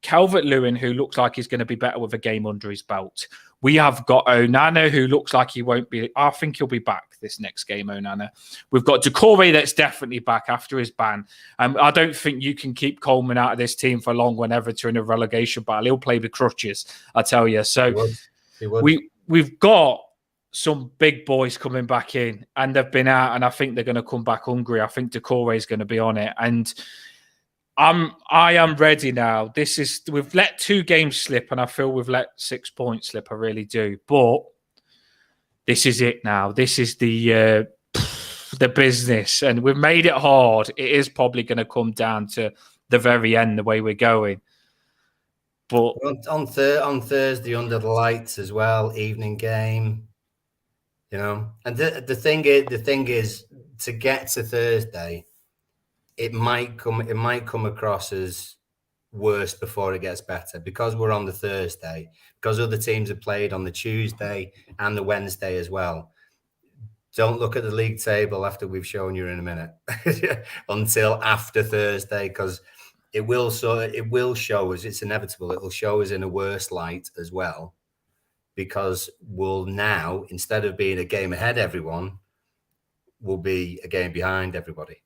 Calvert-Lewin, who looks like he's going to be better with a game under his belt. We have got Onana, who looks like he won't be. I think he'll be back this next game, Onana. We've got Decore that's definitely back after his ban. I don't think you can keep Coleman out of this team for long whenever they're in a relegation battle. He'll play with crutches, I tell you. So he would. We've got some big boys coming back in, and they've been out, and I think they're going to come back hungry. I think Decore is going to be on it, and I am ready now. We've let 2 games slip, and I feel we've let 6 points slip. I really do. But this is it now. This is the business, and we've made it hard. It is probably going to come down to the very end, the way we're going. But on Thursday under the lights as well, evening game. You know, and the thing is to get to Thursday. It might come across as worse before it gets better, because we're on the Thursday, because other teams have played on the Tuesday and the Wednesday as well. Don't look at the league table after we've shown you in a minute until after Thursday, because it will show us, it's inevitable, it will show us in a worse light as well, because we'll now, instead of being a game ahead everyone, will be a game behind everybody.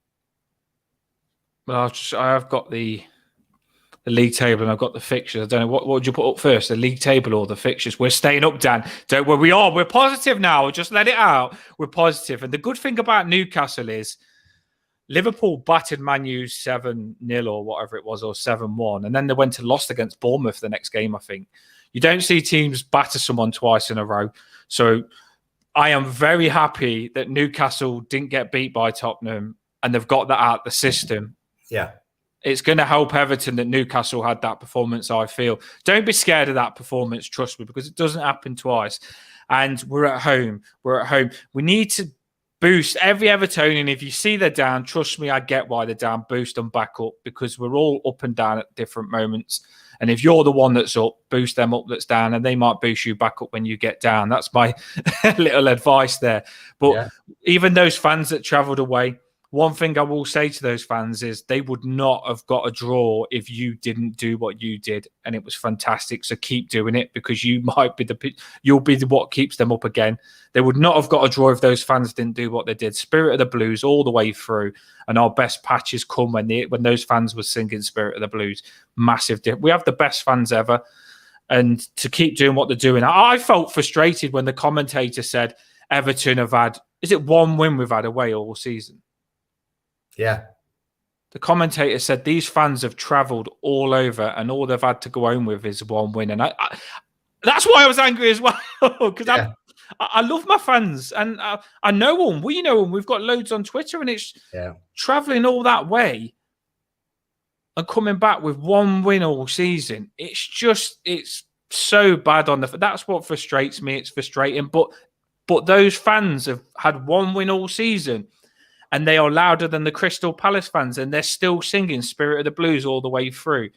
Well, I've got the league table and I've got the fixtures. I don't know what would you put up first, the league table or the fixtures? We're staying up, Dan. Don't worry, we're positive now. Just let it out. We're positive. And the good thing about Newcastle is Liverpool battered Man U 7-0 or whatever it was, or 7-1, and then they went and lost against Bournemouth the next game. I think you don't see teams batter someone twice in a row. So I am very happy that Newcastle didn't get beat by Tottenham, and they've got that out the system. Yeah. It's going to help Everton that Newcastle had that performance, I feel. Don't be scared of that performance, trust me, because it doesn't happen twice. And we're at home. We need to boost every Evertonian. If you see they're down, trust me, I get why they're down. Boost them back up, because we're all up and down at different moments. And if you're the one that's up, boost them up that's down, and they might boost you back up when you get down. That's my little advice there. But even those fans that travelled away, one thing I will say to those fans is they would not have got a draw if you didn't do what you did, and it was fantastic. So keep doing it, because you'll be what keeps them up again. They would not have got a draw if those fans didn't do what they did. Spirit of the Blues all the way through, and our best patches come when those fans were singing Spirit of the Blues. Massive. We have the best fans ever, and to keep doing what they're doing. I felt frustrated when the commentator said Everton have had, is it one win we've had away all season? Yeah. The commentator said these fans have travelled all over and all they've had to go home with is one win. And that's why I was angry as well, because I love my fans and I know them. We know them. We've got loads on Twitter, and it's travelling all that way and coming back with one win all season. It's so bad that's what frustrates me. It's frustrating. But those fans have had one win all season, and they are louder than the Crystal Palace fans, and they're still singing Spirit of the Blues all the way through.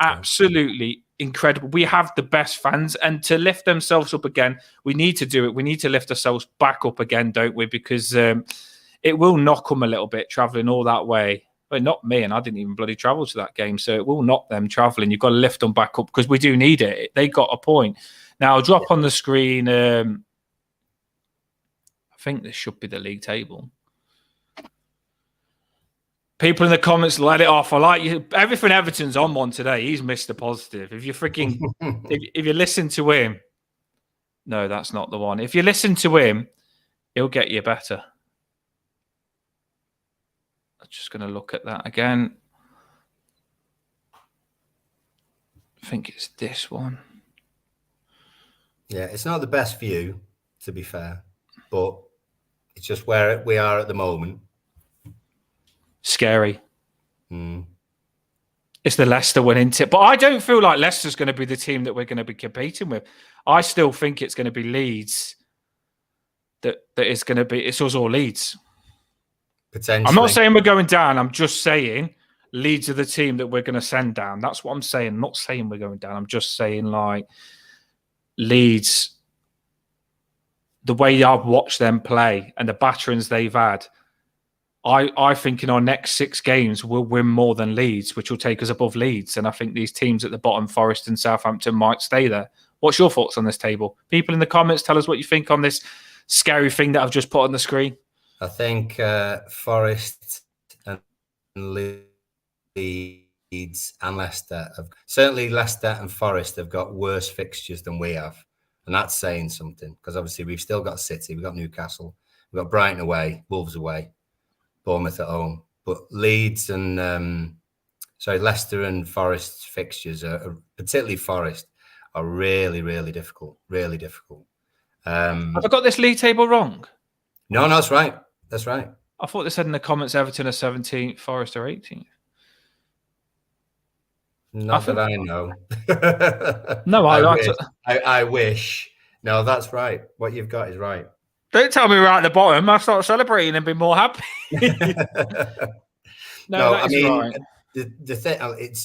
Absolutely incredible. We have the best fans, and to lift themselves up again, we need to do it. We need to lift ourselves back up again, don't we? Because it will knock them a little bit travelling all that way. But not me, and I didn't even bloody travel to that game, so it will knock them travelling. You've got to lift them back up because we do need it. They got a point. Now, I'll drop on the screen. I think this should be the league table. People in the comments, let it off. I like you. Everything Everton's on one today. He's Mr. Positive. If you freaking, if you listen to him, no, that's not the one. If you listen to him, he'll get you better. I'm just going to look at that again. I think it's this one. Yeah, it's not the best view, to be fair, but it's just where we are at the moment. Scary. It's the Leicester winning tip, but I don't feel like Leicester's going to be the team that we're going to be competing with. I still think it's going to be Leeds. That is going to be. It's us or Leeds. Potentially. I'm not saying we're going down. I'm just saying Leeds are the team that we're going to send down. That's what I'm saying. I'm not saying we're going down. I'm just saying like Leeds. The way I've watched them play and the batterings they've had. I think in our next 6 games, we'll win more than Leeds, which will take us above Leeds. And I think these teams at the bottom, Forest and Southampton, might stay there. What's your thoughts on this table? People in the comments, tell us what you think on this scary thing that I've just put on the screen. I think Forest and Leeds and Leicester certainly Leicester and Forest have got worse fixtures than we have. And that's saying something, because obviously we've still got City, we've got Newcastle, we've got Brighton away, Wolves away, Bournemouth at home. But Leeds and Leicester and Forest fixtures are particularly Forest are really, really difficult. Really difficult. Have I got this league table wrong? No, that's right. That's right. I thought they said in the comments Everton are 17th, Forest are 18th. Not that I know. No, I wish. No, that's right. What you've got is right. Don't tell me we're at the bottom. I'll start celebrating and be more happy. No, I mean, right. The thing,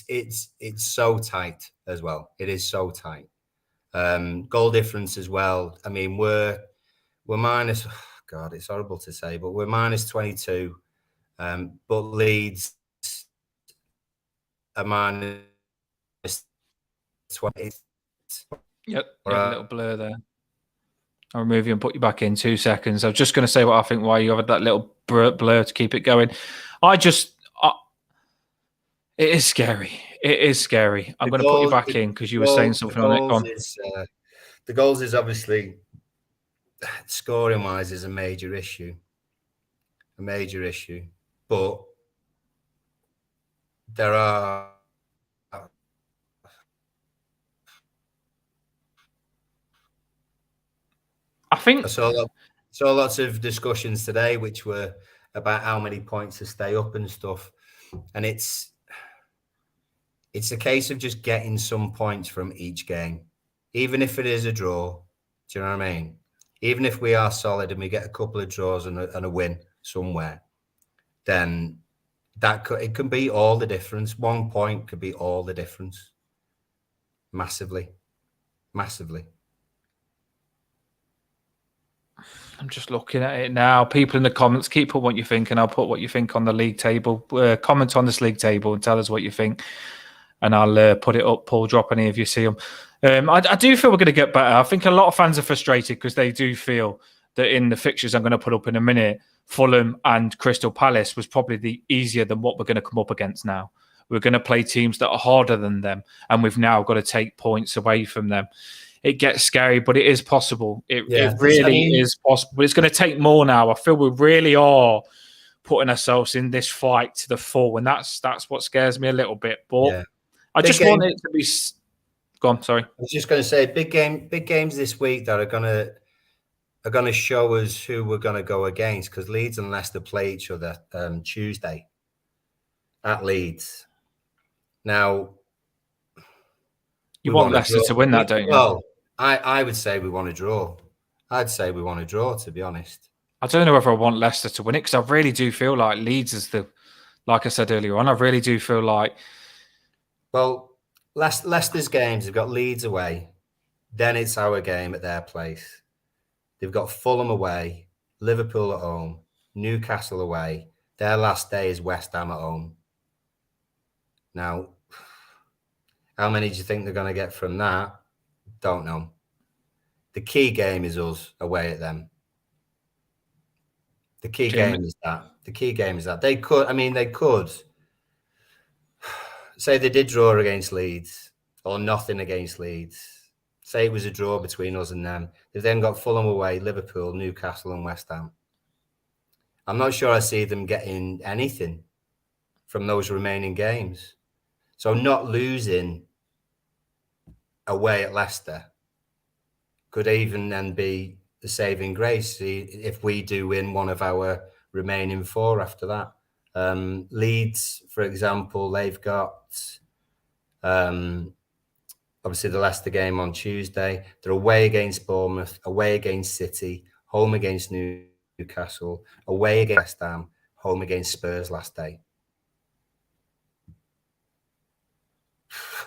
it's so tight as well. It is so tight. Goal difference as well. I mean, we're minus. Oh God, it's horrible to say, but we're minus 22. But Leeds are minus 20. Yep, a little blur there. I'll remove you and put you back in 2 seconds. I was just going to say what I think why you had that little blur to keep it going. It is scary. It is scary. I'm going to put you back in because you were saying something on it. The goals is obviously, scoring-wise, is a major issue. A major issue. But there are... I think... I saw lots of discussions today which were about how many points to stay up and stuff. And it's a case of just getting some points from each game. Even if it is a draw, do you know what I mean? Even if we are solid and we get a couple of draws and a win somewhere, then it can be all the difference. 1 point could be all the difference. Massively. Massively. I'm just looking at it now. People in the comments, keep put what you think, and I'll put what you think on the league table. Comment on this league table and tell us what you think, and I'll put it up. Paul, drop any if you see them. I do feel we're going to get better. I think a lot of fans are frustrated because they do feel that in the fixtures I'm going to put up in a minute, Fulham and Crystal Palace was probably easier than what we're going to come up against now. We're going to play teams that are harder than them, and we've now got to take points away from them. It gets scary, but it is possible. It really is possible. It's going to take more now. I feel we really are putting ourselves in this fight to the full, and that's what scares me a little bit. But I just want it to be. Go on, sorry. I was just going to say big games this week that are going to show us who we're going to go against, because Leeds and Leicester play each other Tuesday at Leeds. Now, you want Leicester to win that, don't you? Well, I would say we want to draw. I'd say we want to draw, to be honest. I don't know whether I want Leicester to win it, because I really do feel like Leeds is like I said earlier on, I really do feel like. Well, Leicester's games have got Leeds away. Then it's our game at their place. They've got Fulham away, Liverpool at home, Newcastle away. Their last day is West Ham at home. Now, how many do you think they're going to get from that? Don't know. The key game is us away at them. The key game is that. They could say they did draw against Leeds or nothing against Leeds. Say it was a draw between us and them. They've then got Fulham away, Liverpool, Newcastle and West Ham. I'm not sure I see them getting anything from those remaining games. So not losing away at Leicester could even then be the saving grace if we do win one of our remaining 4 after that. Leeds, for example, they've got obviously the Leicester game on Tuesday. They're away against Bournemouth, away against City, home against Newcastle, away against West Ham, home against Spurs last day.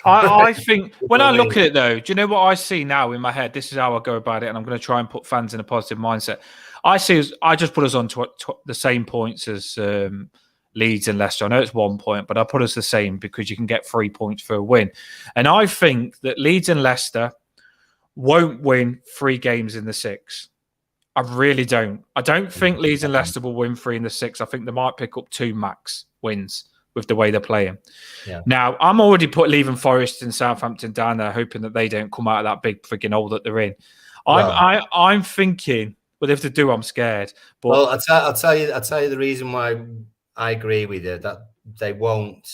I think when I look at it, though, do you know what I see now in my head? This is how I go about it, and I'm going to try and put fans in a positive mindset. I just put us on to the same points as Leeds and Leicester. I know it's 1 point, but I put us the same because you can get 3 points for a win. And I think that Leeds and Leicester won't win 3 games in the 6. I really don't. I don't think Leeds and Leicester will win 3 in the 6. I think they might pick up 2 max wins with the way they're playing. Yeah. Now, I'm already leaving Forest and Southampton down there, hoping that they don't come out of that big frigging hole that they're in. I'm thinking, well, if they do, I'm scared. But well, I'll tell you the reason why I agree with you that they won't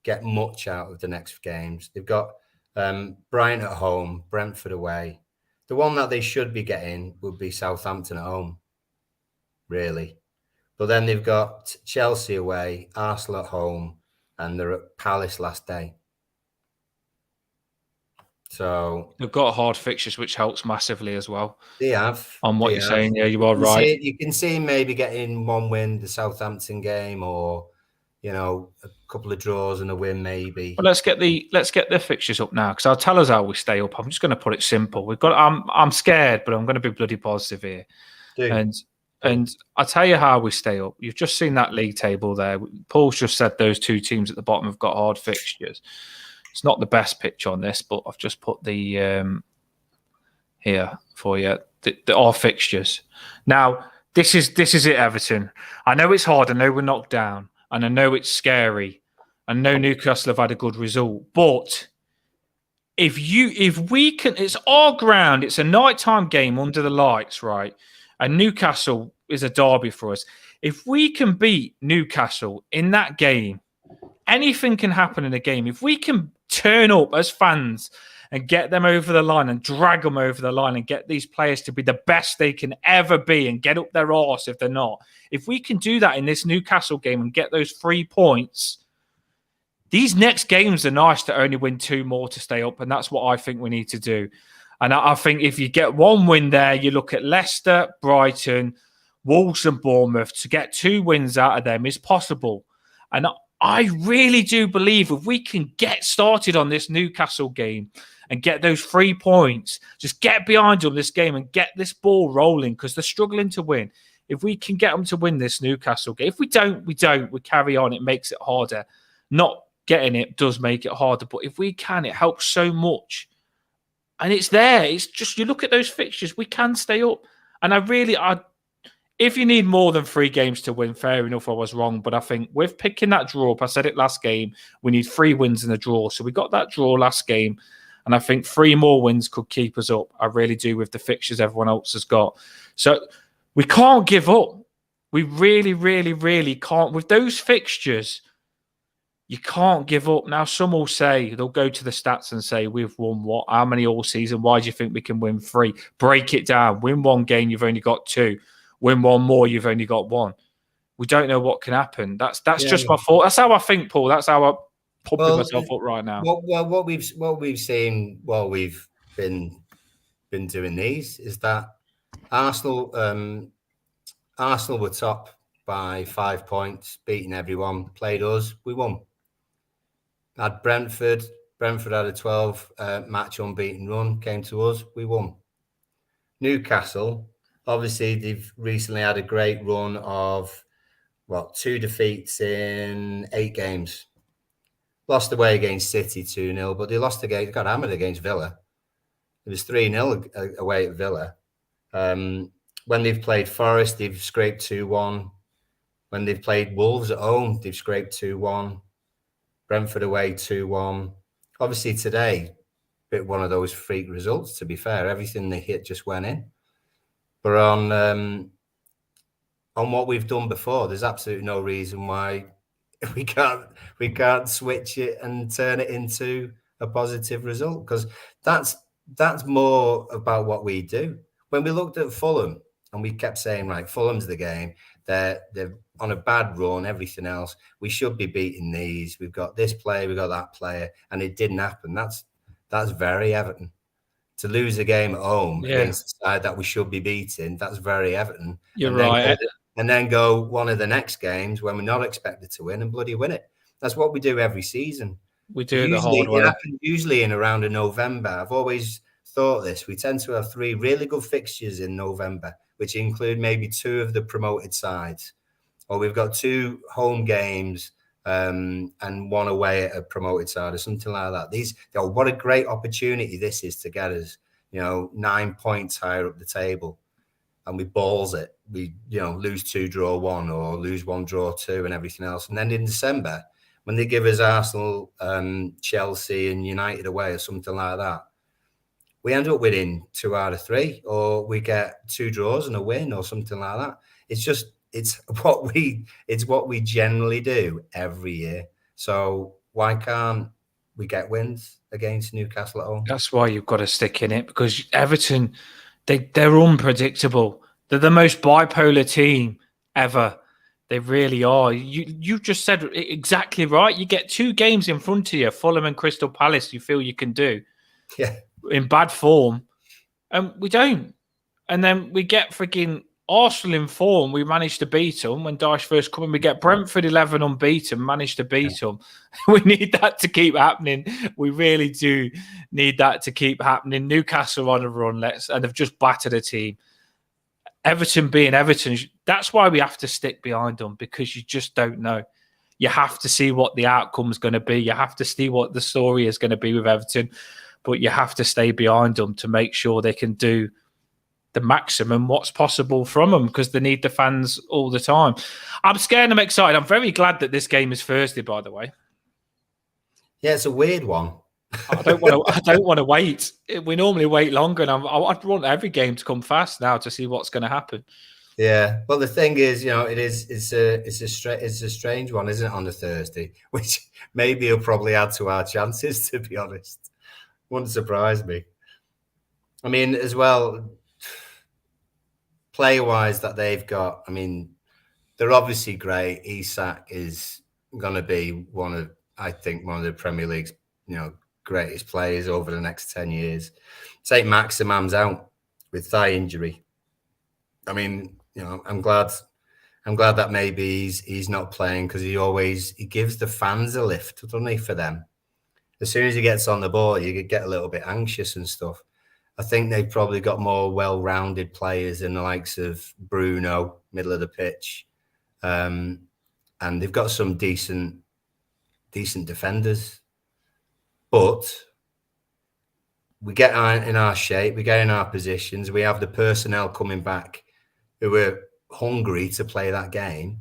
get much out of the next games. They've got Brighton at home, Brentford away. The one that they should be getting would be Southampton at home, really. But then they've got Chelsea away, Arsenal at home, and they're at Palace last day. So they've got hard fixtures, which helps massively as well. They have. On what you're saying, yeah, you are right. You can see maybe getting 1 win, the Southampton game, or a couple of draws and a win, maybe. Well, let's get the fixtures up now, because I'll tell us how we stay up. I'm just going to put it simple. I'm scared, but I'm going to be bloody positive here. And I'll tell you how we stay up. You've just seen that league table there. Paul's just said those 2 teams at the bottom have got hard fixtures. It's not the best picture on this, but I've just put the here for you. Our fixtures. Now, this is it, Everton. I know it's hard. I know we're knocked down. And I know it's scary. I know Newcastle have had a good result. But if we can, it's our ground. It's a nighttime game under the lights, right? And Newcastle is a derby for us. If we can beat Newcastle in that game, anything can happen in a game. If we can turn up as fans and get them over the line and drag them over the line and get these players to be the best they can ever be and get up their arse if they're not. If we can do that in this Newcastle game and get those 3 points, these next games are nice to only win 2 more to stay up. And that's what I think we need to do. And I think if you get 1 win there, you look at Leicester, Brighton, Wolves and Bournemouth, to get 2 wins out of them is possible. And I really do believe if we can get started on this Newcastle game and get those 3 points, just get behind them this game and get this ball rolling because they're struggling to win. If we can get them to win this Newcastle game, if we don't, we don't. We carry on. It makes it harder. Not getting it does make it harder, but if we can, it helps so much. And it's there. It's just you look at those fixtures, we can stay up. And if you need more than 3 games to win, fair enough, I was wrong. But I think with picking that draw up, I said it last game, we need 3 wins and a draw. So we got that draw last game. And I think 3 more wins could keep us up. I really do with the fixtures everyone else has got. So we can't give up. We really, really, really can't. With those fixtures, you can't give up. Now, some will say, they'll go to the stats and say, we've won what? How many all season? Why do you think we can win 3? Break it down. Win 1 game, you've only got 2. Win 1 more, you've only got 1. We don't know what can happen. That's just my thought. That's how I think, Paul. That's how I'm pumping myself up right now. What we've seen while we've been doing these is that Arsenal were top by 5 points, beating everyone. Played us, we won. Had Brentford had a 12 match unbeaten run. Came to us, we won. Newcastle. Obviously, they've recently had a great run of 2 defeats in 8 games. Lost away against City 2-0, but they lost against, got hammered against Villa. It was 3-0 away at Villa. When they've played Forest, they've scraped 2-1. When they've played Wolves at home, they've scraped 2-1. Brentford away 2-1. Obviously today, bit one of those freak results, to be fair. Everything they hit just went in. But on what we've done before, there's absolutely no reason why we can't switch it and turn it into a positive result, because that's more about what we do. When we looked at Fulham and we kept saying, right, Fulham's the game, they're on a bad run, everything else, we should be beating these. We've got this player, we've got that player, and it didn't happen. That's very Everton. To lose a game at home against a side that we should be beating, that's very Everton. You're right. And then go one of the next games when we're not expected to win and bloody win it. That's what we do every season. We do it the hard way. It happens usually in around November. I've always thought this. We tend to have 3 really good fixtures in November, which include maybe 2 of the promoted sides. Or we've got 2 home games and 1 away at a promoted side or something like that. What a great opportunity this is to get us, 9 points higher up the table. And we balls it. We, lose 2, draw 1, or lose 1, draw 2, and everything else. And then in December, when they give us Arsenal, Chelsea, and United away or something like that, we end up winning 2 out of 3, or we get 2 draws and a win or something like that. It's what we generally do every year. So why can't we get wins against Newcastle at home? That's why you've got to stick in it, because Everton, they're unpredictable. They're the most bipolar team ever. They really are. You just said it exactly right. You get 2 games in front of you, Fulham and Crystal Palace, you feel you can do. Yeah. In bad form. And we don't. And then we get freaking Arsenal in form. We managed to beat them when Dyche first come in. We get Brentford 11 unbeaten, managed to beat them. We need that to keep happening. We really do need that to keep happening. Newcastle on a run, and they've just battered a team. Everton being Everton, that's why we have to stick behind them, because you just don't know. You have to see what the outcome is going to be. You have to see what the story is going to be with Everton, but you have to stay behind them to make sure they can do the maximum what's possible from them, because they need the fans all the time. I'm scared. I'm excited. I'm very glad that this game is Thursday, by the way. Yeah, it's a weird one. I don't want to wait. We normally wait longer, and I'd want every game to come fast now to see what's going to happen. Yeah, well, the thing is, it's a strange one, isn't it, on the Thursday? Which maybe will probably add to our chances. To be honest, wouldn't surprise me. I mean, as well, player-wise that they've got. I mean, they're obviously great. Isak is going to be one of the Premier League's, greatest players over the next 10 years. Take Maximam's out with thigh injury. I mean, I'm glad I'm glad that maybe he's not playing, because he gives the fans a lift, doesn't he, for them? As soon as he gets on the ball, you get a little bit anxious and stuff. I think they've probably got more well-rounded players in the likes of Bruno, middle of the pitch, and they've got some decent defenders. But we get in our shape, we get in our positions, we have the personnel coming back who are hungry to play that game,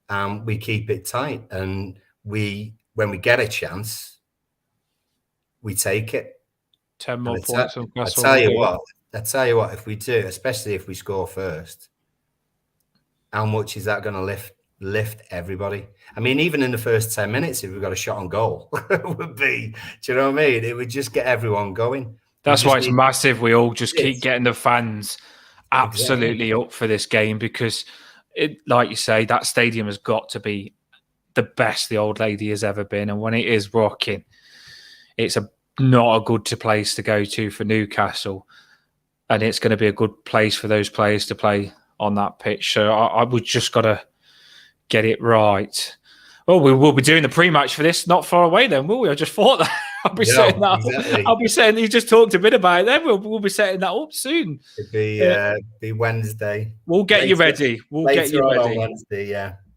and we keep it tight. And when we get a chance, we take it. 10 more points on I tell you what, if we do, especially if we score first, how much is that going to lift everybody? I mean, even in the first 10 minutes, if we got a shot on goal, would be, do you know what I mean? It would just get everyone going. That's why it's massive. We all just keep getting the fans absolutely up for this game, because like you say, that stadium has got to be the best the old lady has ever been. And when it is rocking, it's not a good place to go to for Newcastle. And it's going to be a good place for those players to play on that pitch. So I would just got to get it right. Well, we will be doing the pre-match for this not far away then, will we? I just thought that. I'll be setting that up. I'll be saying, you just talked a bit about it then. We'll be setting that up soon. It'd be Wednesday. We'll get you ready. We'll get you ready. On Wednesday,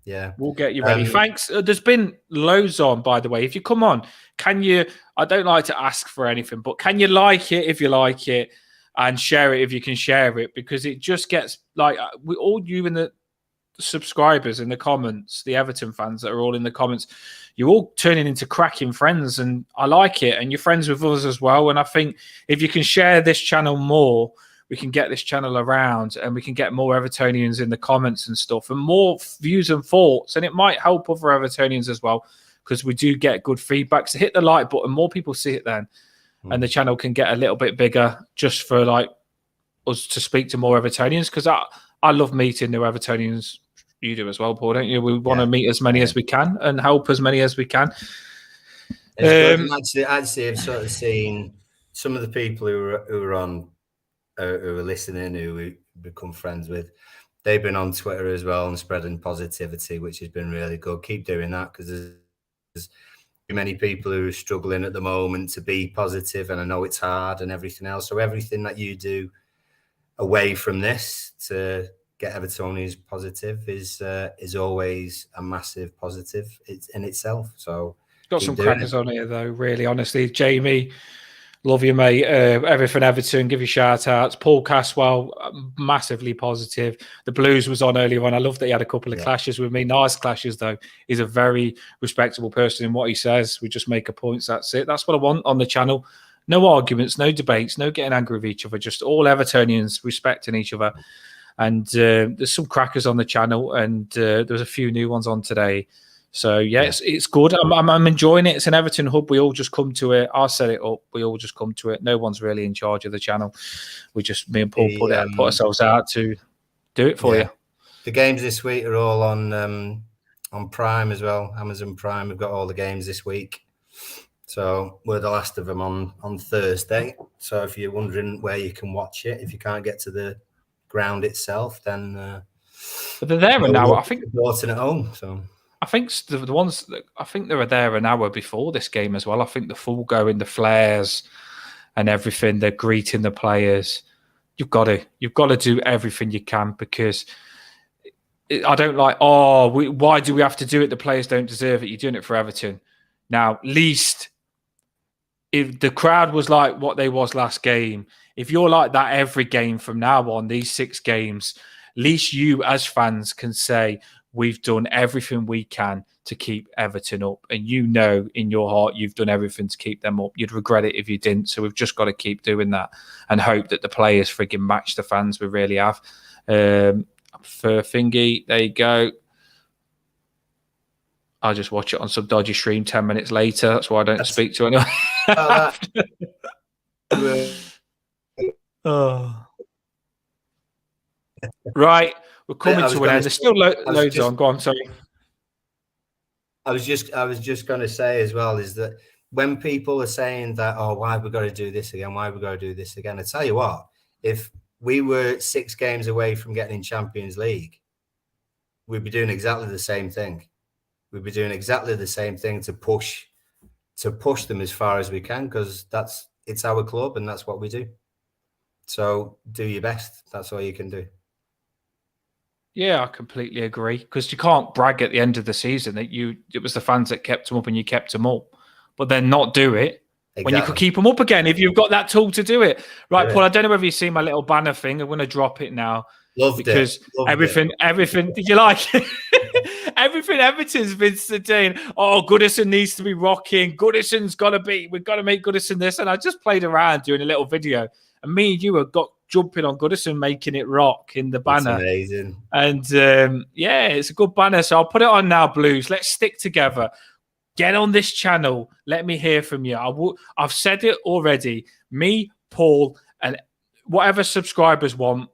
yeah. We'll get you ready. Thanks. There's been loads on, by the way. If you come on, can you, I don't like to ask for anything, but can you like it if you like it, and share it if you can share it? Because it just gets like, we all, you and the subscribers in the comments, the Everton fans that are all in the comments, you're all turning into cracking friends, and I like it. And you're friends with us as well. And I think if you can share this channel more, we can get this channel around, and we can get more Evertonians in the comments and stuff, and more views and thoughts. And it might help other Evertonians as well, because we do get good feedback. So hit the like button, more people see it then, and the channel can get a little bit bigger, just for like us to speak to more Evertonians. Because I love meeting new Evertonians. You do as well, Paul, don't you? We want to meet as many as we can and help as many as we can. Actually, I've sort of seen some of the people who are on, who are listening, who we become friends with. They've been on Twitter as well and spreading positivity, which has been really good. Keep doing that, because there's many people who are struggling at the moment to be positive, and I know it's hard and everything else. So everything that you do away from this to get Evertonians positive is always a massive positive in itself. So got some crackers on here though, really, honestly. Jamie, love you, mate. Everything Everton, give you shout outs. Paul Caswell, massively positive. The Blues was on earlier on. I love that he had a couple of clashes with me. Nice clashes though. He's a very respectable person in what he says. We just make a point. That's it. That's what I want on the channel. No arguments, no debates, no getting angry with each other. Just all Evertonians respecting each other. And there's some crackers on the channel, and there's a few new ones on today. So yeah, it's good. I'm enjoying it. It's an Everton hub. We all just come to it. I set it up. We all just come to it. No one's really in charge of the channel. We just, me and Paul put ourselves out to do it for you. The games this week are all on Prime as well. Amazon Prime. We've got all the games this week. So we're the last of them on Thursday. So if you're wondering where you can watch it, if you can't get to the ground itself, then but they're there an hour. I think watching at home. So I think the ones that, I think they were there an hour before this game as well. I think the full going, the flares, and everything. They're greeting the players. You've got to do everything you can, because I don't like. Why do we have to do it? The players don't deserve it. You're doing it for Everton. Now, at least if the crowd was like what they was last game, if you're like that every game from now on, these 6 games, at least you as fans can say, we've done everything we can to keep Everton up. And you know in your heart you've done everything to keep them up. You'd regret it if you didn't. So we've just got to keep doing that and hope that the players frigging match the fans. We really have. For Thingy, there you go. I'll just watch it on some dodgy stream 10 minutes later. That's why I don't speak to anyone. Right, we're coming to an end. There's still loads on. Go on, sorry. I was just going to say as well is that when people are saying that, why have we got to do this again? Why have we got to do this again? I tell you what, if we were 6 games away from getting in Champions League, we'd be doing exactly the same thing. We'd be doing exactly the same thing to push them as far as we can, because it's our club and that's what we do. So do your best. That's all you can do. Yeah, I completely agree, because you can't brag at the end of the season that it was the fans that kept them up and you kept them up, but then not do it when you could keep them up again if you've got that tool to do it. Right, Paul, I don't know whether you've seen my little banner thing. I'm going to drop it now. Loved it. Everything. Did you like it? Everything Everton's been saying, oh, Goodison needs to be rocking. Goodison's got to be, we've got to make Goodison this. And I just played around doing a little video. And me and you have got jumping on Goodison, making it rock in the banner. That's amazing. And yeah, it's a good banner. So I'll put it on now, Blues. Let's stick together. Get on this channel. Let me hear from you. I've said it already. Me, Paul, and whatever subscribers want,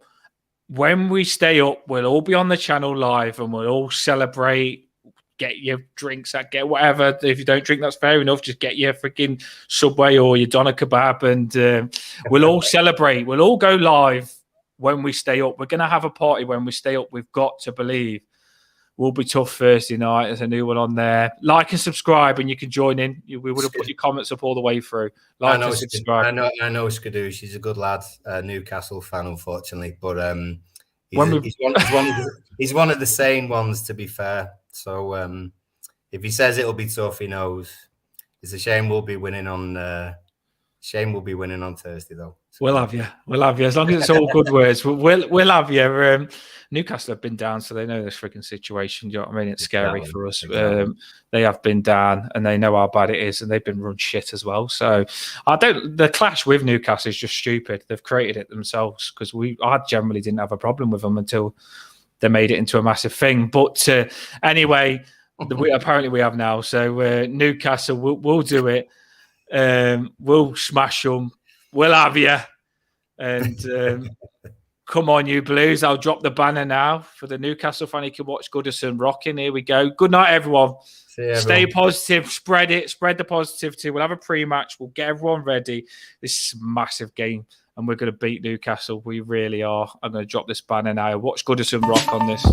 when we stay up, we'll all be on the channel live and we'll all celebrate. Get your drinks, get whatever. If you don't drink, that's fair enough. Just get your freaking Subway or your doner kebab, and we'll all celebrate. We'll all go live when we stay up. We're going to have a party when we stay up. We've got to believe. Will be tough Thursday night. There's a new one on there. Like and subscribe, and you can join in. We would have put your comments up all the way through. Like and subscribe. I know Skadoosh. He's a good lad, Newcastle fan, unfortunately, but he's one of the sane ones, to be fair. So if he says it'll be tough, he knows. It's a shame we'll be winning on. Thursday, though. So, we'll have you. As long as it's all good words, we'll have you. Newcastle have been down, so they know this freaking situation. Do you know what I mean? It's scary for us. Exactly. They have been down, and they know how bad it is, and they've been run shit as well. So the clash with Newcastle is just stupid. They've created it themselves, because I generally didn't have a problem with them until they made it into a massive thing. But anyway, apparently we have now. So Newcastle, we'll do it. We'll smash them. We'll have you. And come on, you Blues. I'll drop the banner now for the Newcastle fan. You can watch Goodison rocking. Here we go. Good night, everyone. Stay positive. Spread it. Spread the positivity. We'll have a pre-match. We'll get everyone ready. This is a massive game, and we're going to beat Newcastle. We really are. I'm going to drop this banner now. Watch Goodison rock on this.